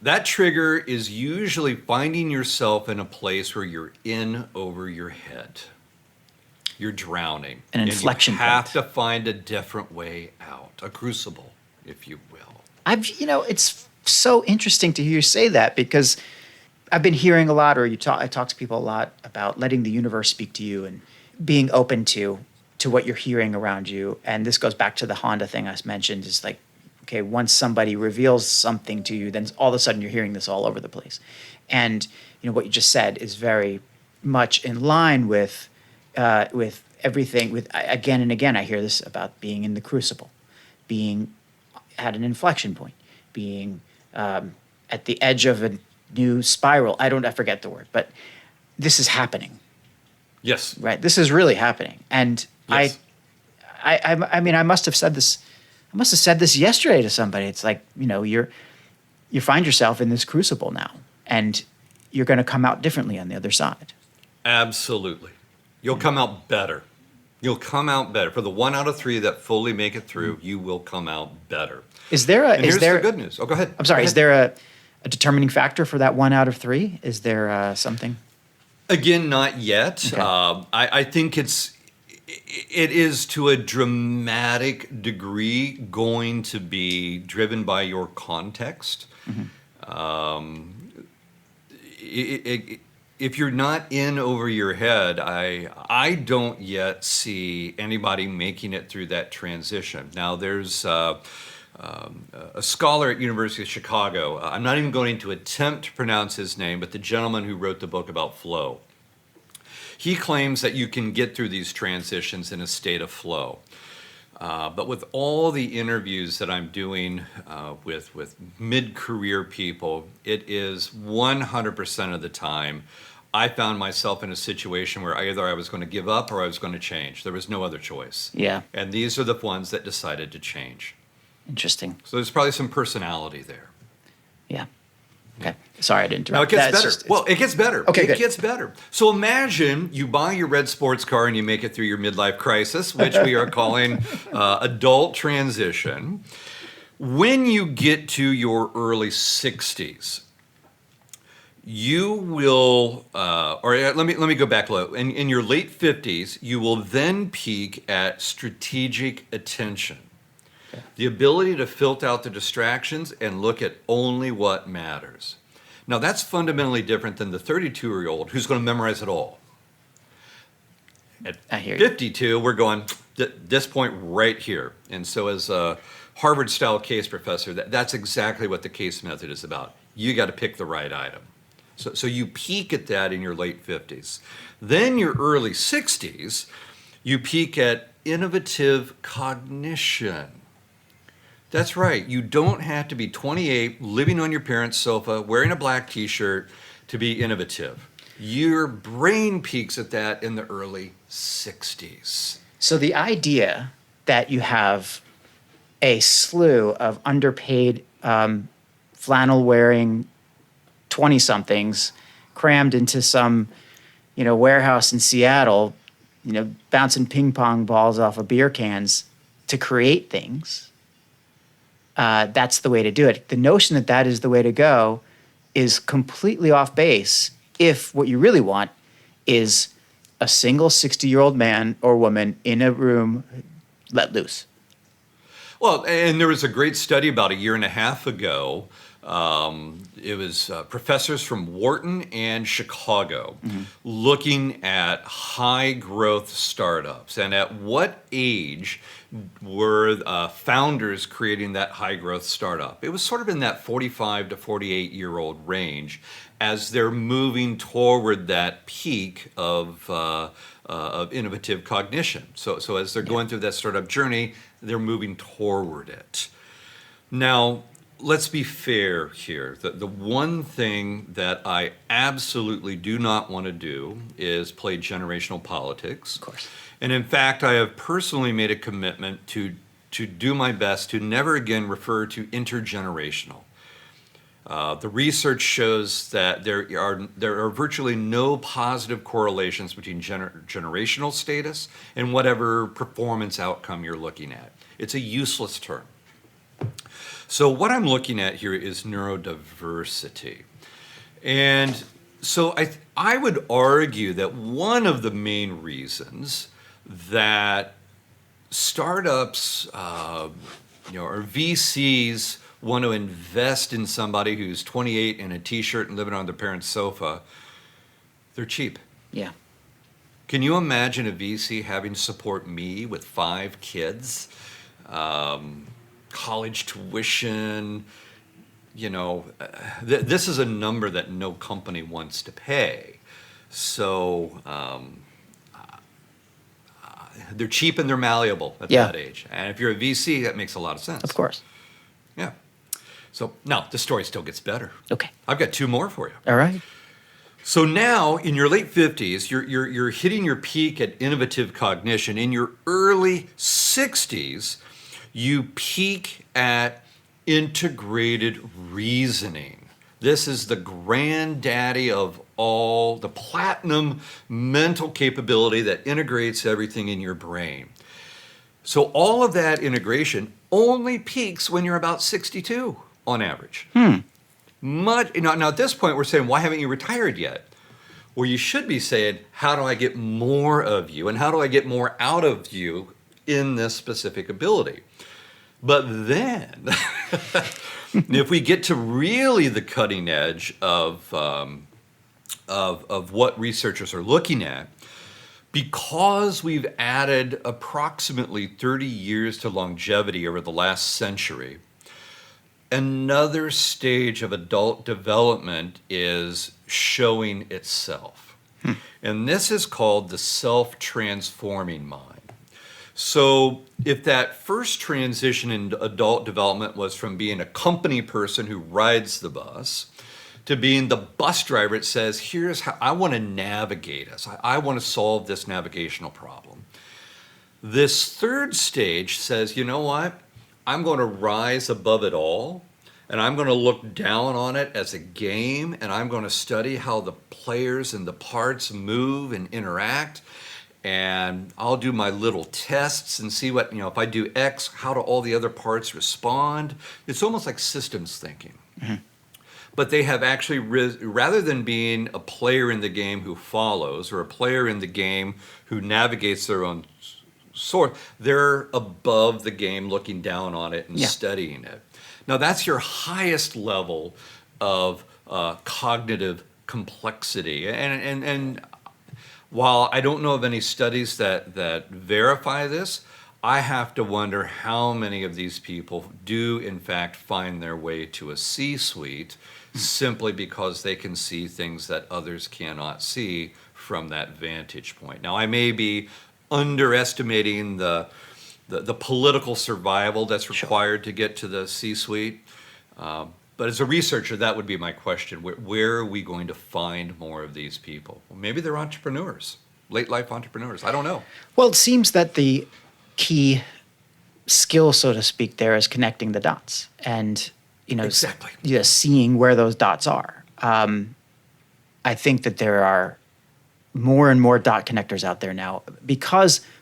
[SPEAKER 2] That trigger is usually finding yourself in a place where you're in over your head. You're drowning.
[SPEAKER 1] An inflection point.
[SPEAKER 2] You have to find a different way out, a crucible, if you will.
[SPEAKER 1] It's so interesting to hear you say that, because I've been hearing a lot, I talk to people a lot about letting the universe speak to you and being open to what you're hearing around you. And this goes back to the Honda thing I mentioned, is like, okay, once somebody reveals something to you, then all of a sudden you're hearing this all over the place. And what you just said is very much in line with everything. With again and again, I hear this about being in the crucible, being at an inflection point, being at the edge of a new spiral. I forget the word, but this is happening.
[SPEAKER 2] Yes.
[SPEAKER 1] Right. This is really happening, and yes. I mean, I must have said this. I must have said this yesterday to somebody. It's like, you find yourself in this crucible now, and you're going to come out differently on the other side.
[SPEAKER 2] Absolutely. You'll come out better. You'll come out better. For the 1 out of 3 that fully make it through, you will come out better.
[SPEAKER 1] Is there a?
[SPEAKER 2] And here's the good news. Oh, go ahead.
[SPEAKER 1] I'm sorry.
[SPEAKER 2] Go
[SPEAKER 1] Is
[SPEAKER 2] ahead.
[SPEAKER 1] there a determining factor for that 1 out of 3? Is there something?
[SPEAKER 2] Again, not yet.
[SPEAKER 1] Okay.
[SPEAKER 2] I think it is to a dramatic degree going to be driven by your context. If you're not in over your head, I don't yet see anybody making it through that transition. Now, there's a scholar at University of Chicago. I'm not even going to attempt to pronounce his name, but the gentleman who wrote the book about flow. He claims that you can get through these transitions in a state of flow. But with all the interviews that I'm doing with mid-career people, it is 100% of the time I found myself in a situation where either I was going to give up or I was going to change. There was no other choice.
[SPEAKER 1] Yeah.
[SPEAKER 2] And these are the ones that decided to change.
[SPEAKER 1] Interesting.
[SPEAKER 2] So there's probably some personality there.
[SPEAKER 1] Yeah. Okay. Sorry, I didn't
[SPEAKER 2] Now
[SPEAKER 1] interrupt.
[SPEAKER 2] it gets better. It gets better.
[SPEAKER 1] Okay,
[SPEAKER 2] It
[SPEAKER 1] good.
[SPEAKER 2] gets better. So imagine you buy your red sports car and you make it through your midlife crisis, which we are calling adult transition. When you get to your early 60s, you will, let me go back low. In your late 50s, you will then peak at strategic attention. The ability to filter out the distractions and look at only what matters. Now, that's fundamentally different than the 32-year-old who's going to memorize it all. At
[SPEAKER 1] I hear you.
[SPEAKER 2] 52, we're going this point right here. And so as a Harvard-style case professor, that's exactly what the case method is about. You got to pick the right item. So you peak at that in your late 50s. Then your early 60s, you peak at innovative cognition. That's right. You don't have to be 28, living on your parents' sofa, wearing a black t-shirt to be innovative. Your brain peaks at that in the early 60s.
[SPEAKER 1] So the idea that you have a slew of underpaid flannel-wearing 20-somethings crammed into some, warehouse in Seattle, bouncing ping pong balls off of beer cans to create things. That's the way to do it. The notion that is the way to go is completely off base if what you really want is a single 60-year-old man or woman in a room let loose.
[SPEAKER 2] Well, and there was a great study about a year and a half ago. It was professors from Wharton and Chicago looking at high growth startups and at what age were founders creating that high growth startup. It was sort of in that 45 to 48-year-old range as they're moving toward that peak of innovative cognition. So as they're going through that startup journey, they're moving toward it. Now, let's be fair here. The one thing that I absolutely do not want to do is play generational politics.
[SPEAKER 1] Of course.
[SPEAKER 2] And in fact, I have personally made a commitment to do my best to never again refer to intergenerational. The research shows that there are virtually no positive correlations between generational status and whatever performance outcome you're looking at. It's a useless term. So what I'm looking at here is neurodiversity. And so I would argue that one of the main reasons that startups or VCs want to invest in somebody who's 28 in a t-shirt and living on their parents' sofa, they're cheap.
[SPEAKER 1] Yeah.
[SPEAKER 2] Can you imagine a VC having to support me with 5 kids? College tuition, this is a number that no company wants to pay. So they're cheap and they're malleable at that age. And if you're a VC, that makes a lot of sense.
[SPEAKER 1] Of course.
[SPEAKER 2] Yeah. So now the story still gets better.
[SPEAKER 1] Okay.
[SPEAKER 2] I've got 2 more for you.
[SPEAKER 1] All right.
[SPEAKER 2] So now in your late 50s, you're hitting your peak at innovative cognition. In your early 60s, you peak at integrated reasoning. This is the granddaddy of all the platinum mental capability that integrates everything in your brain. So all of that integration only peaks when you're about 62 on average. Now at this point, we're saying, why haven't you retired yet? Well, you should be saying, how do I get more of you? And how do I get more out of you in this specific ability? But then, if we get to really the cutting edge of what researchers are looking at, because we've added approximately 30 years to longevity over the last century, another stage of adult development is showing itself. And this is called the self-transforming mind. So if that first transition in adult development was from being a company person who rides the bus to being the bus driver that says, here's how I want to navigate us. I want to solve this navigational problem. This third stage says, you know what? I'm going to rise above it all, and I'm going to look down on it as a game, and I'm going to study how the players and the parts move and interact. And I'll do my little tests and see what, if I do X, how do all the other parts respond? It's almost like systems thinking. But they have actually, rather than being a player in the game who follows or a player in the game who navigates their own sort, they're above the game looking down on it and studying it. Now that's your highest level of cognitive complexity. And while I don't know of any studies that verify this, I have to wonder how many of these people do in fact find their way to a C-suite simply because they can see things that others cannot see from that vantage point. Now I may be underestimating the political survival that's required to get to the C-suite. But as a researcher, that would be my question. Where are we going to find more of these people? Well, maybe they're entrepreneurs, late life entrepreneurs. I don't know.
[SPEAKER 1] Well, it seems that the key skill, so to speak, there is connecting the dots and,
[SPEAKER 2] Exactly.
[SPEAKER 1] Seeing where those dots are. I think that there are more and more dot connectors out there now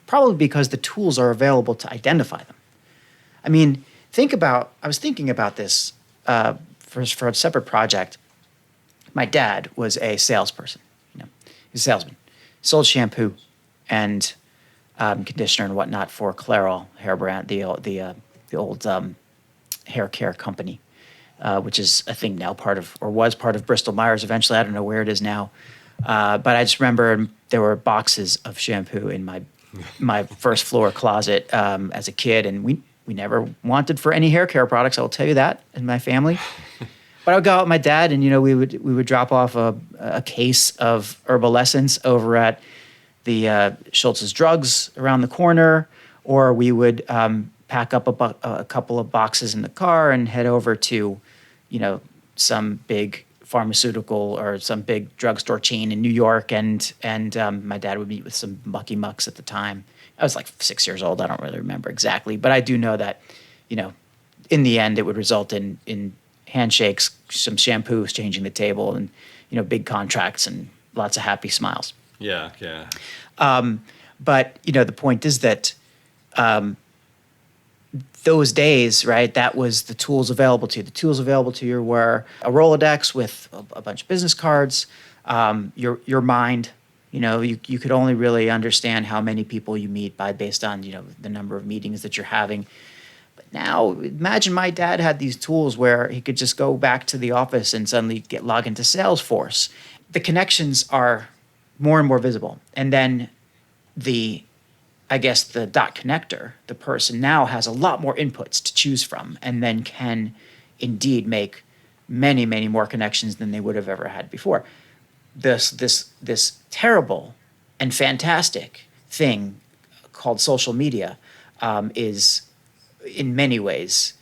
[SPEAKER 1] probably because the tools are available to identify them. I mean, I was thinking about this for a separate project. My dad was a salesperson. He's a salesman. Sold shampoo and conditioner and whatnot for Clairol hair brand, the old hair care company, which is I think now was part of Bristol Myers eventually. I don't know where it is now. But I just remember there were boxes of shampoo in my first floor closet as a kid, and we never wanted for any hair care products. I will tell you that in my family. But I would go out with my dad, and we would drop off a case of Herbal Essence over at the Schultz's Drugs around the corner, or we would pack up a couple of boxes in the car and head over to, some big pharmaceutical or some big drugstore chain in New York, and my dad would meet with some mucky mucks at the time. I was like 6 years old. I don't really remember exactly, but I do know that, in the end, it would result in handshakes, some shampoos, changing the table, and big contracts and lots of happy smiles.
[SPEAKER 2] Yeah.
[SPEAKER 1] But the point is that those days, right, that was the tools available to you. The tools available to you were a Rolodex with a bunch of business cards, your mind. You could only really understand how many people you meet based on, the number of meetings that you're having. But now, imagine my dad had these tools where he could just go back to the office and suddenly log into Salesforce. The connections are more and more visible. And then the dot connector, the person now has a lot more inputs to choose from, and then can indeed make many, many more connections than they would have ever had before. This terrible and fantastic thing called social media is, in many ways,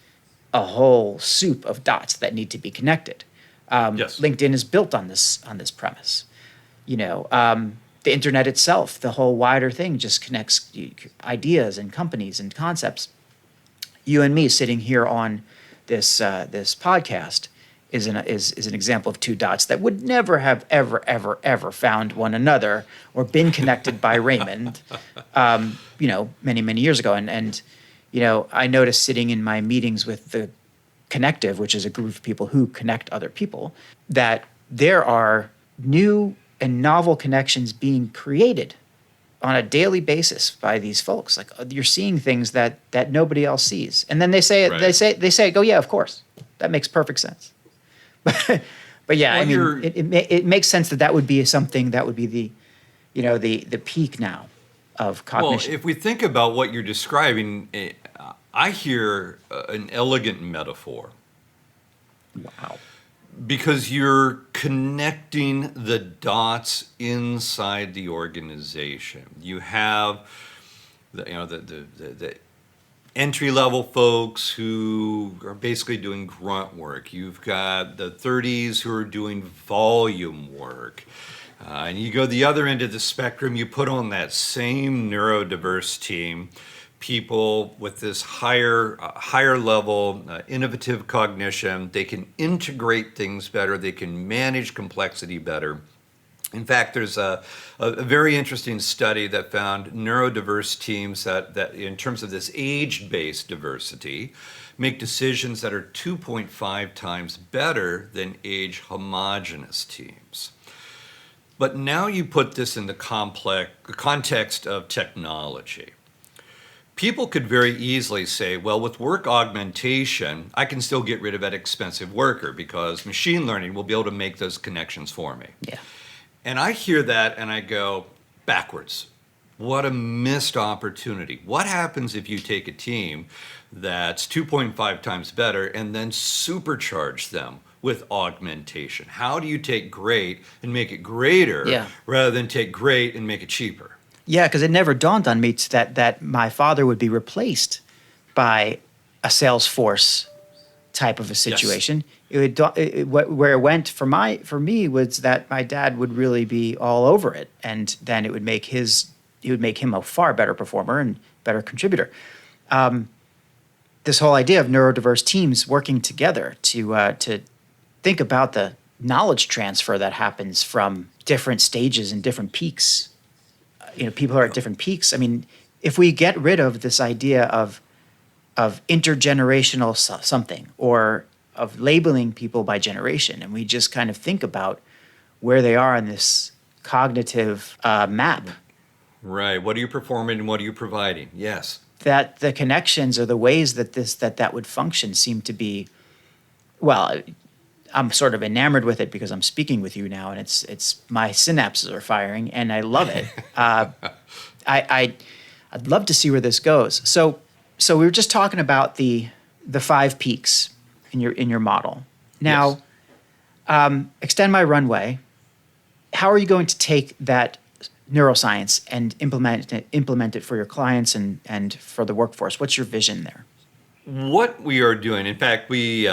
[SPEAKER 1] a whole soup of dots that need to be connected.
[SPEAKER 2] Yes.
[SPEAKER 1] LinkedIn is built on this premise. The internet itself, the whole wider thing, just connects ideas and companies and concepts. You and me sitting here on this podcast is an example of two dots that would never have ever found one another or been connected by Raymond, many years ago. And I noticed sitting in my meetings with the Connective, which is a group of people who connect other people, that there are new and novel connections being created on a daily basis by these folks. Like, you're seeing things that nobody else sees, and then they say it.
[SPEAKER 2] Right.
[SPEAKER 1] They say, "Go, yeah, of course, that makes perfect sense." But yeah,
[SPEAKER 2] Well,
[SPEAKER 1] it makes sense that would be something that would be the peak now of cognition.
[SPEAKER 2] Well, if we think about what you're describing, I hear an elegant metaphor.
[SPEAKER 1] Wow.
[SPEAKER 2] Because you're connecting the dots inside the organization. You have the entry-level folks who are basically doing grunt work. You've got the 30s who are doing volume work. And you go the other end of the spectrum, you put on that same neurodiverse team, people with this higher level innovative cognition. They can integrate things better. They can manage complexity better. In fact, there's a very interesting study that found neurodiverse teams that in terms of this age-based diversity, make decisions that are 2.5 times better than age homogeneous teams. But now you put this in the context of technology. People could very easily say, well, with work augmentation, I can still get rid of that expensive worker because machine learning will be able to make those connections for me.
[SPEAKER 1] Yeah.
[SPEAKER 2] And I hear that and I go, backwards. What a missed opportunity. What happens if you take a team that's 2.5 times better and then supercharge them with augmentation? How do you take great and make it greater rather than take great and make it cheaper?
[SPEAKER 1] Yeah, because it never dawned on me that my father would be replaced by a Salesforce type of a situation. Yes. Where it went for me was that my dad would really be all over it, and then it would make him a far better performer and better contributor. This whole idea of neurodiverse teams working together to think about the knowledge transfer that happens from different stages and different peaks. People are at different peaks. I mean, if we get rid of this idea of intergenerational something or of labeling people by generation, and we just kind of think about where they are in this cognitive map.
[SPEAKER 2] Right. What are you performing and what are you providing? Yes.
[SPEAKER 1] That the connections or the ways that would function seem to be, well, I'm sort of enamored with it because I'm speaking with you now, and it's my synapses are firing, and I love it. I'd love to see where this goes. So we were just talking about the 5 peaks in your model. Now, yes. Extend My Runway. How are you going to take that neuroscience and implement it for your clients and for the workforce? What's your vision there?
[SPEAKER 2] What we are doing, in fact, we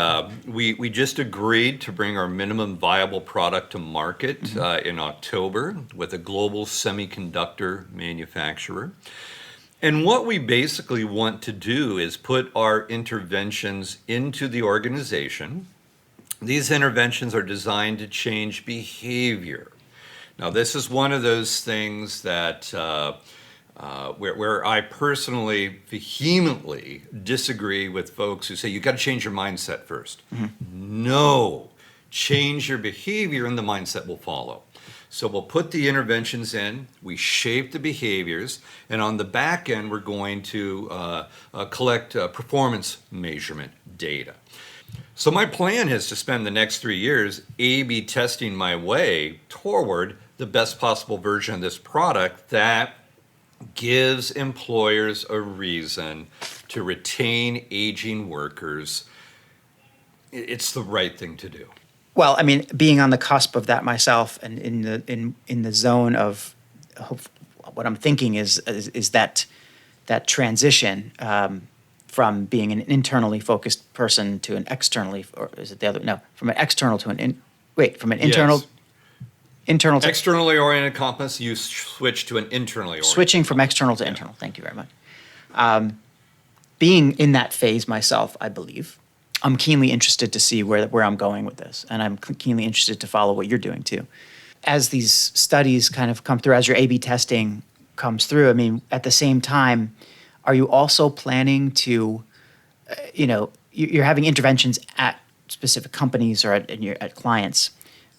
[SPEAKER 2] just agreed to bring our minimum viable product to market in October with a global semiconductor manufacturer. And what we basically want to do is put our interventions into the organization. These interventions are designed to change behavior. Now, this is one of those things that where I personally vehemently disagree with folks who say you got to change your mindset first. Mm-hmm. No, change your behavior and the mindset will follow. So we'll put the interventions in, we shape the behaviors, and on the back end we're going to collect performance measurement data. So my plan is to spend the next 3 years A/B testing my way toward the best possible version of this product that gives employers a reason to retain aging workers. It's the right thing to do.
[SPEAKER 1] Well, I mean, being on the cusp of that myself, and in the zone of what I'm thinking is that transition from being an internally focused person to an externally, or is it the other? No, from an external to from an internal.
[SPEAKER 2] Yes.
[SPEAKER 1] Internal to
[SPEAKER 2] externally oriented compass, you switch to an internally oriented.
[SPEAKER 1] Switching from external to internal. Thank you very much. Being in that phase myself, I believe, I'm keenly interested to see where I'm going with this, and I'm keenly interested to follow what you're doing too. As these studies kind of come through, as your A/B testing comes through, I mean, at the same time, are you also planning to, you're having interventions at specific companies or at clients?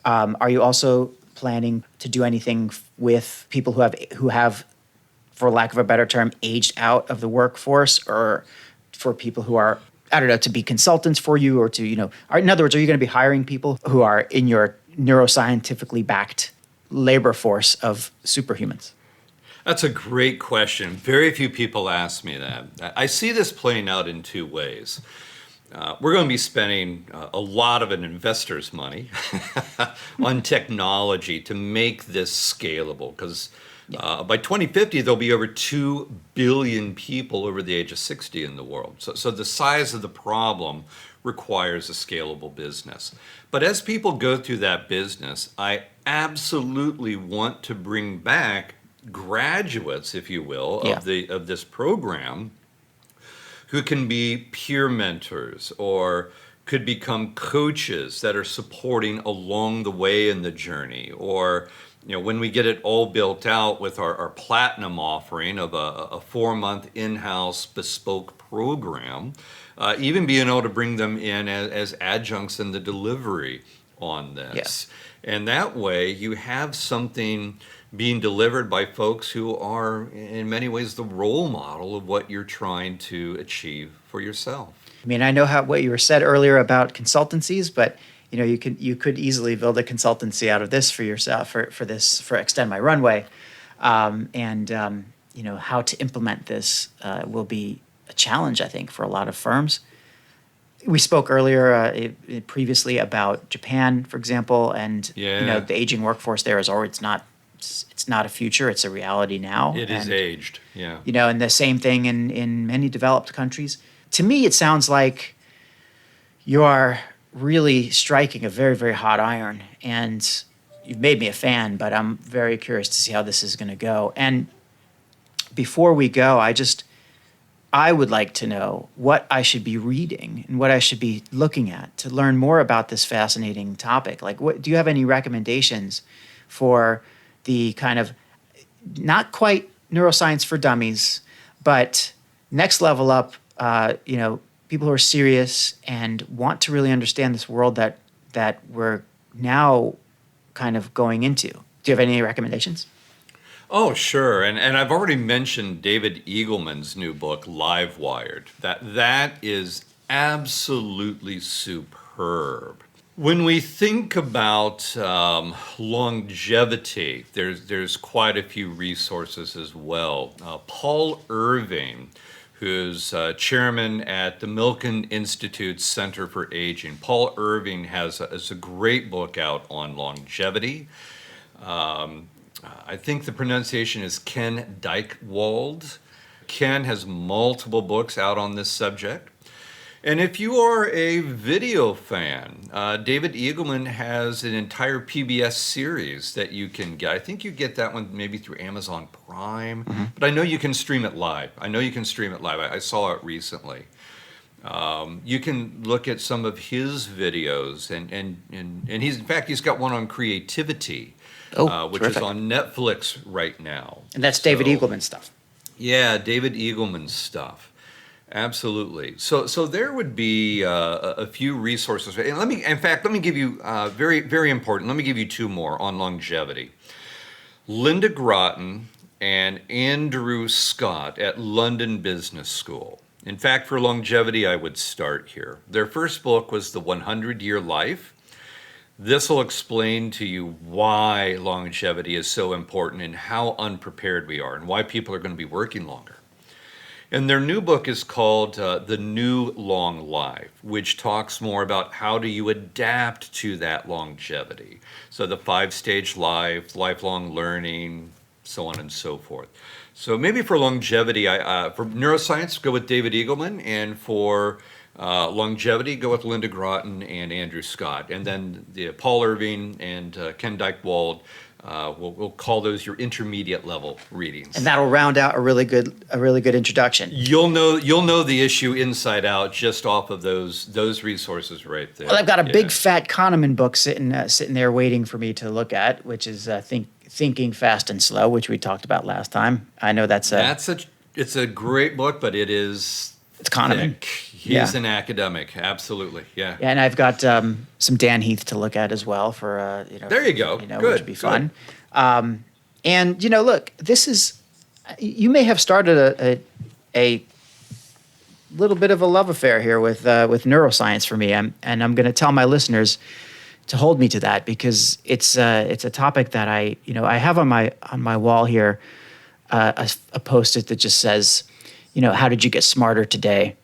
[SPEAKER 1] Are you also planning to do anything with people who have, for lack of a better term, aged out of the workforce, or for people who are, I don't know, to be consultants for you, or to, in other words, are you going to be hiring people who are in your neuroscientifically backed labor force of superhumans?
[SPEAKER 2] That's a great question. Very few people ask me that. I see this playing out in two ways. We're going to be spending a lot of an investor's money on technology to make this scalable, because by 2050, there'll be over 2 billion people over the age of 60 in the world. So the size of the problem requires a scalable business. But as people go through that business, I absolutely want to bring back graduates, if you will, of this program, who can be peer mentors or could become coaches that are supporting along the way in the journey. Or, when we get it all built out with our platinum offering of a 4-month in-house bespoke program, even being able to bring them in as adjuncts in the delivery on this. Yeah. And that way you have something being delivered by folks who are in many ways the role model of what you're trying to achieve for yourself.
[SPEAKER 1] I mean, I know what you said earlier about consultancies, but you could easily build a consultancy out of this for yourself, for Extend My Runway, and how to implement this will be a challenge, I think, for a lot of firms. We spoke earlier previously about Japan, for example, and the aging workforce there it's not a future, it's a reality now.
[SPEAKER 2] It is aged, yeah.
[SPEAKER 1] And the same thing in many developed countries. To me, it sounds like you are really striking a very, very hot iron, and you've made me a fan, but I'm very curious to see how this is going to go. And before we go, I would like to know what I should be reading and what I should be looking at to learn more about this fascinating topic. Like, do you have any recommendations for the kind of not quite neuroscience for dummies, but next level up, people who are serious and want to really understand this world that we're now kind of going into? Do you have any recommendations?
[SPEAKER 2] Oh, sure. And I've already mentioned David Eagleman's new book, Live Wired. That is absolutely superb. When we think about longevity, there's quite a few resources as well. Paul Irving, who's chairman at the Milken Institute's Center for Aging. Paul Irving has a great book out on longevity. I think the pronunciation is Ken Dykewald. Ken has multiple books out on this subject. And if you are a video fan, David Eagleman has an entire PBS series that you can get. I think you get that one maybe through Amazon Prime, but I know you can stream it live. I saw it recently. You can look at some of his videos, and he's got one on creativity, which is on Netflix right now.
[SPEAKER 1] And that's David Eagleman stuff.
[SPEAKER 2] Yeah, David Eagleman stuff. Absolutely. So there would be a few resources. And let me give you very, very important. Let me give you two more on longevity. Linda Groton and Andrew Scott at London Business School. In fact, for longevity, I would start here. Their first book was The 100-Year Life. This will explain to you why longevity is so important and how unprepared we are and why people are going to be working longer. And their new book is called The New Long Life, which talks more about how do you adapt to that longevity. So the 5-stage life, lifelong learning, so on and so forth. So maybe for longevity, for neuroscience, go with David Eagleman, and for longevity, go with Linda Groton and Andrew Scott. And then Paul Irving and Ken Dykewald, We'll call those your intermediate level readings.
[SPEAKER 1] And that'll round out a really good introduction.
[SPEAKER 2] You'll know the issue inside out just off of those resources right there.
[SPEAKER 1] Well, I've got a big fat Kahneman book sitting there waiting for me to look at, which is Thinking Fast and Slow, which we talked about last time. I know it's
[SPEAKER 2] a great book, but it's
[SPEAKER 1] Kahneman.
[SPEAKER 2] thick. He's an academic, absolutely. Yeah.
[SPEAKER 1] Yeah, and I've got some Dan Heath to look at as well for
[SPEAKER 2] There you go.
[SPEAKER 1] Good, which would be
[SPEAKER 2] good.
[SPEAKER 1] fun. And look, this is, you may have started a little bit of a love affair here with neuroscience for me, and I'm going to tell my listeners to hold me to that, because it's a topic that I have on my wall here, a Post-it that just says, how did you get smarter today,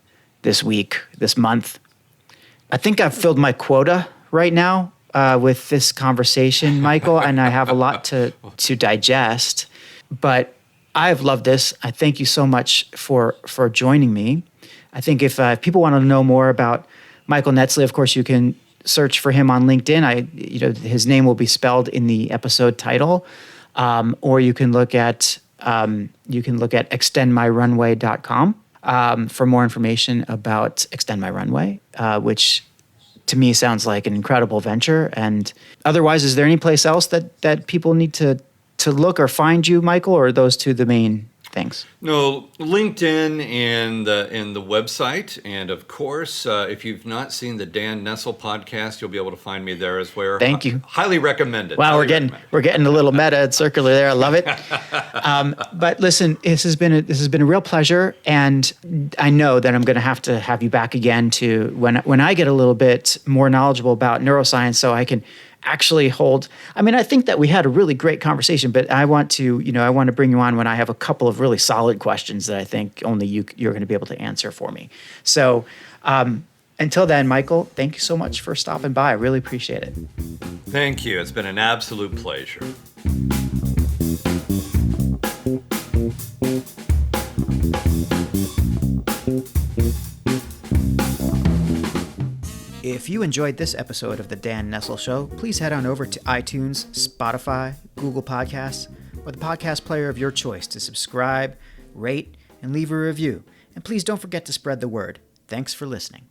[SPEAKER 1] this week, this month? I think I've filled my quota right now with this conversation, Michael, and I have a lot to digest. But I've loved this. I thank you so much for joining me. I think if people want to know more about Michael Netzley, of course, you can search for him on LinkedIn. His name will be spelled in the episode title, or you can look at extendmyrunway.com for more information about Extend My Runway, which to me sounds like an incredible venture. And otherwise, is there any place else that people need to look or find you, Michael, or are those two the main things?
[SPEAKER 2] No, LinkedIn and the website, and of course, if you've not seen the Dan Nessel podcast, you'll be able to find me there as well.
[SPEAKER 1] Thank you.
[SPEAKER 2] Highly recommended.
[SPEAKER 1] Wow, we're getting a little meta and circular there. I love it. But listen, this has been a real pleasure, and I know that I'm going to have you back again to when I get a little bit more knowledgeable about neuroscience, so I can actually hold. I mean, I think that we had a really great conversation, but I want to bring you on when I have a couple of really solid questions that I think only you're going to be able to answer for me. So until then, Michael, thank you so much for stopping by. I really appreciate it.
[SPEAKER 2] Thank you. It's been an absolute pleasure.
[SPEAKER 1] If you enjoyed this episode of The Dan Nessel Show, please head on over to iTunes, Spotify, Google Podcasts, or the podcast player of your choice to subscribe, rate, and leave a review. And please don't forget to spread the word. Thanks for listening.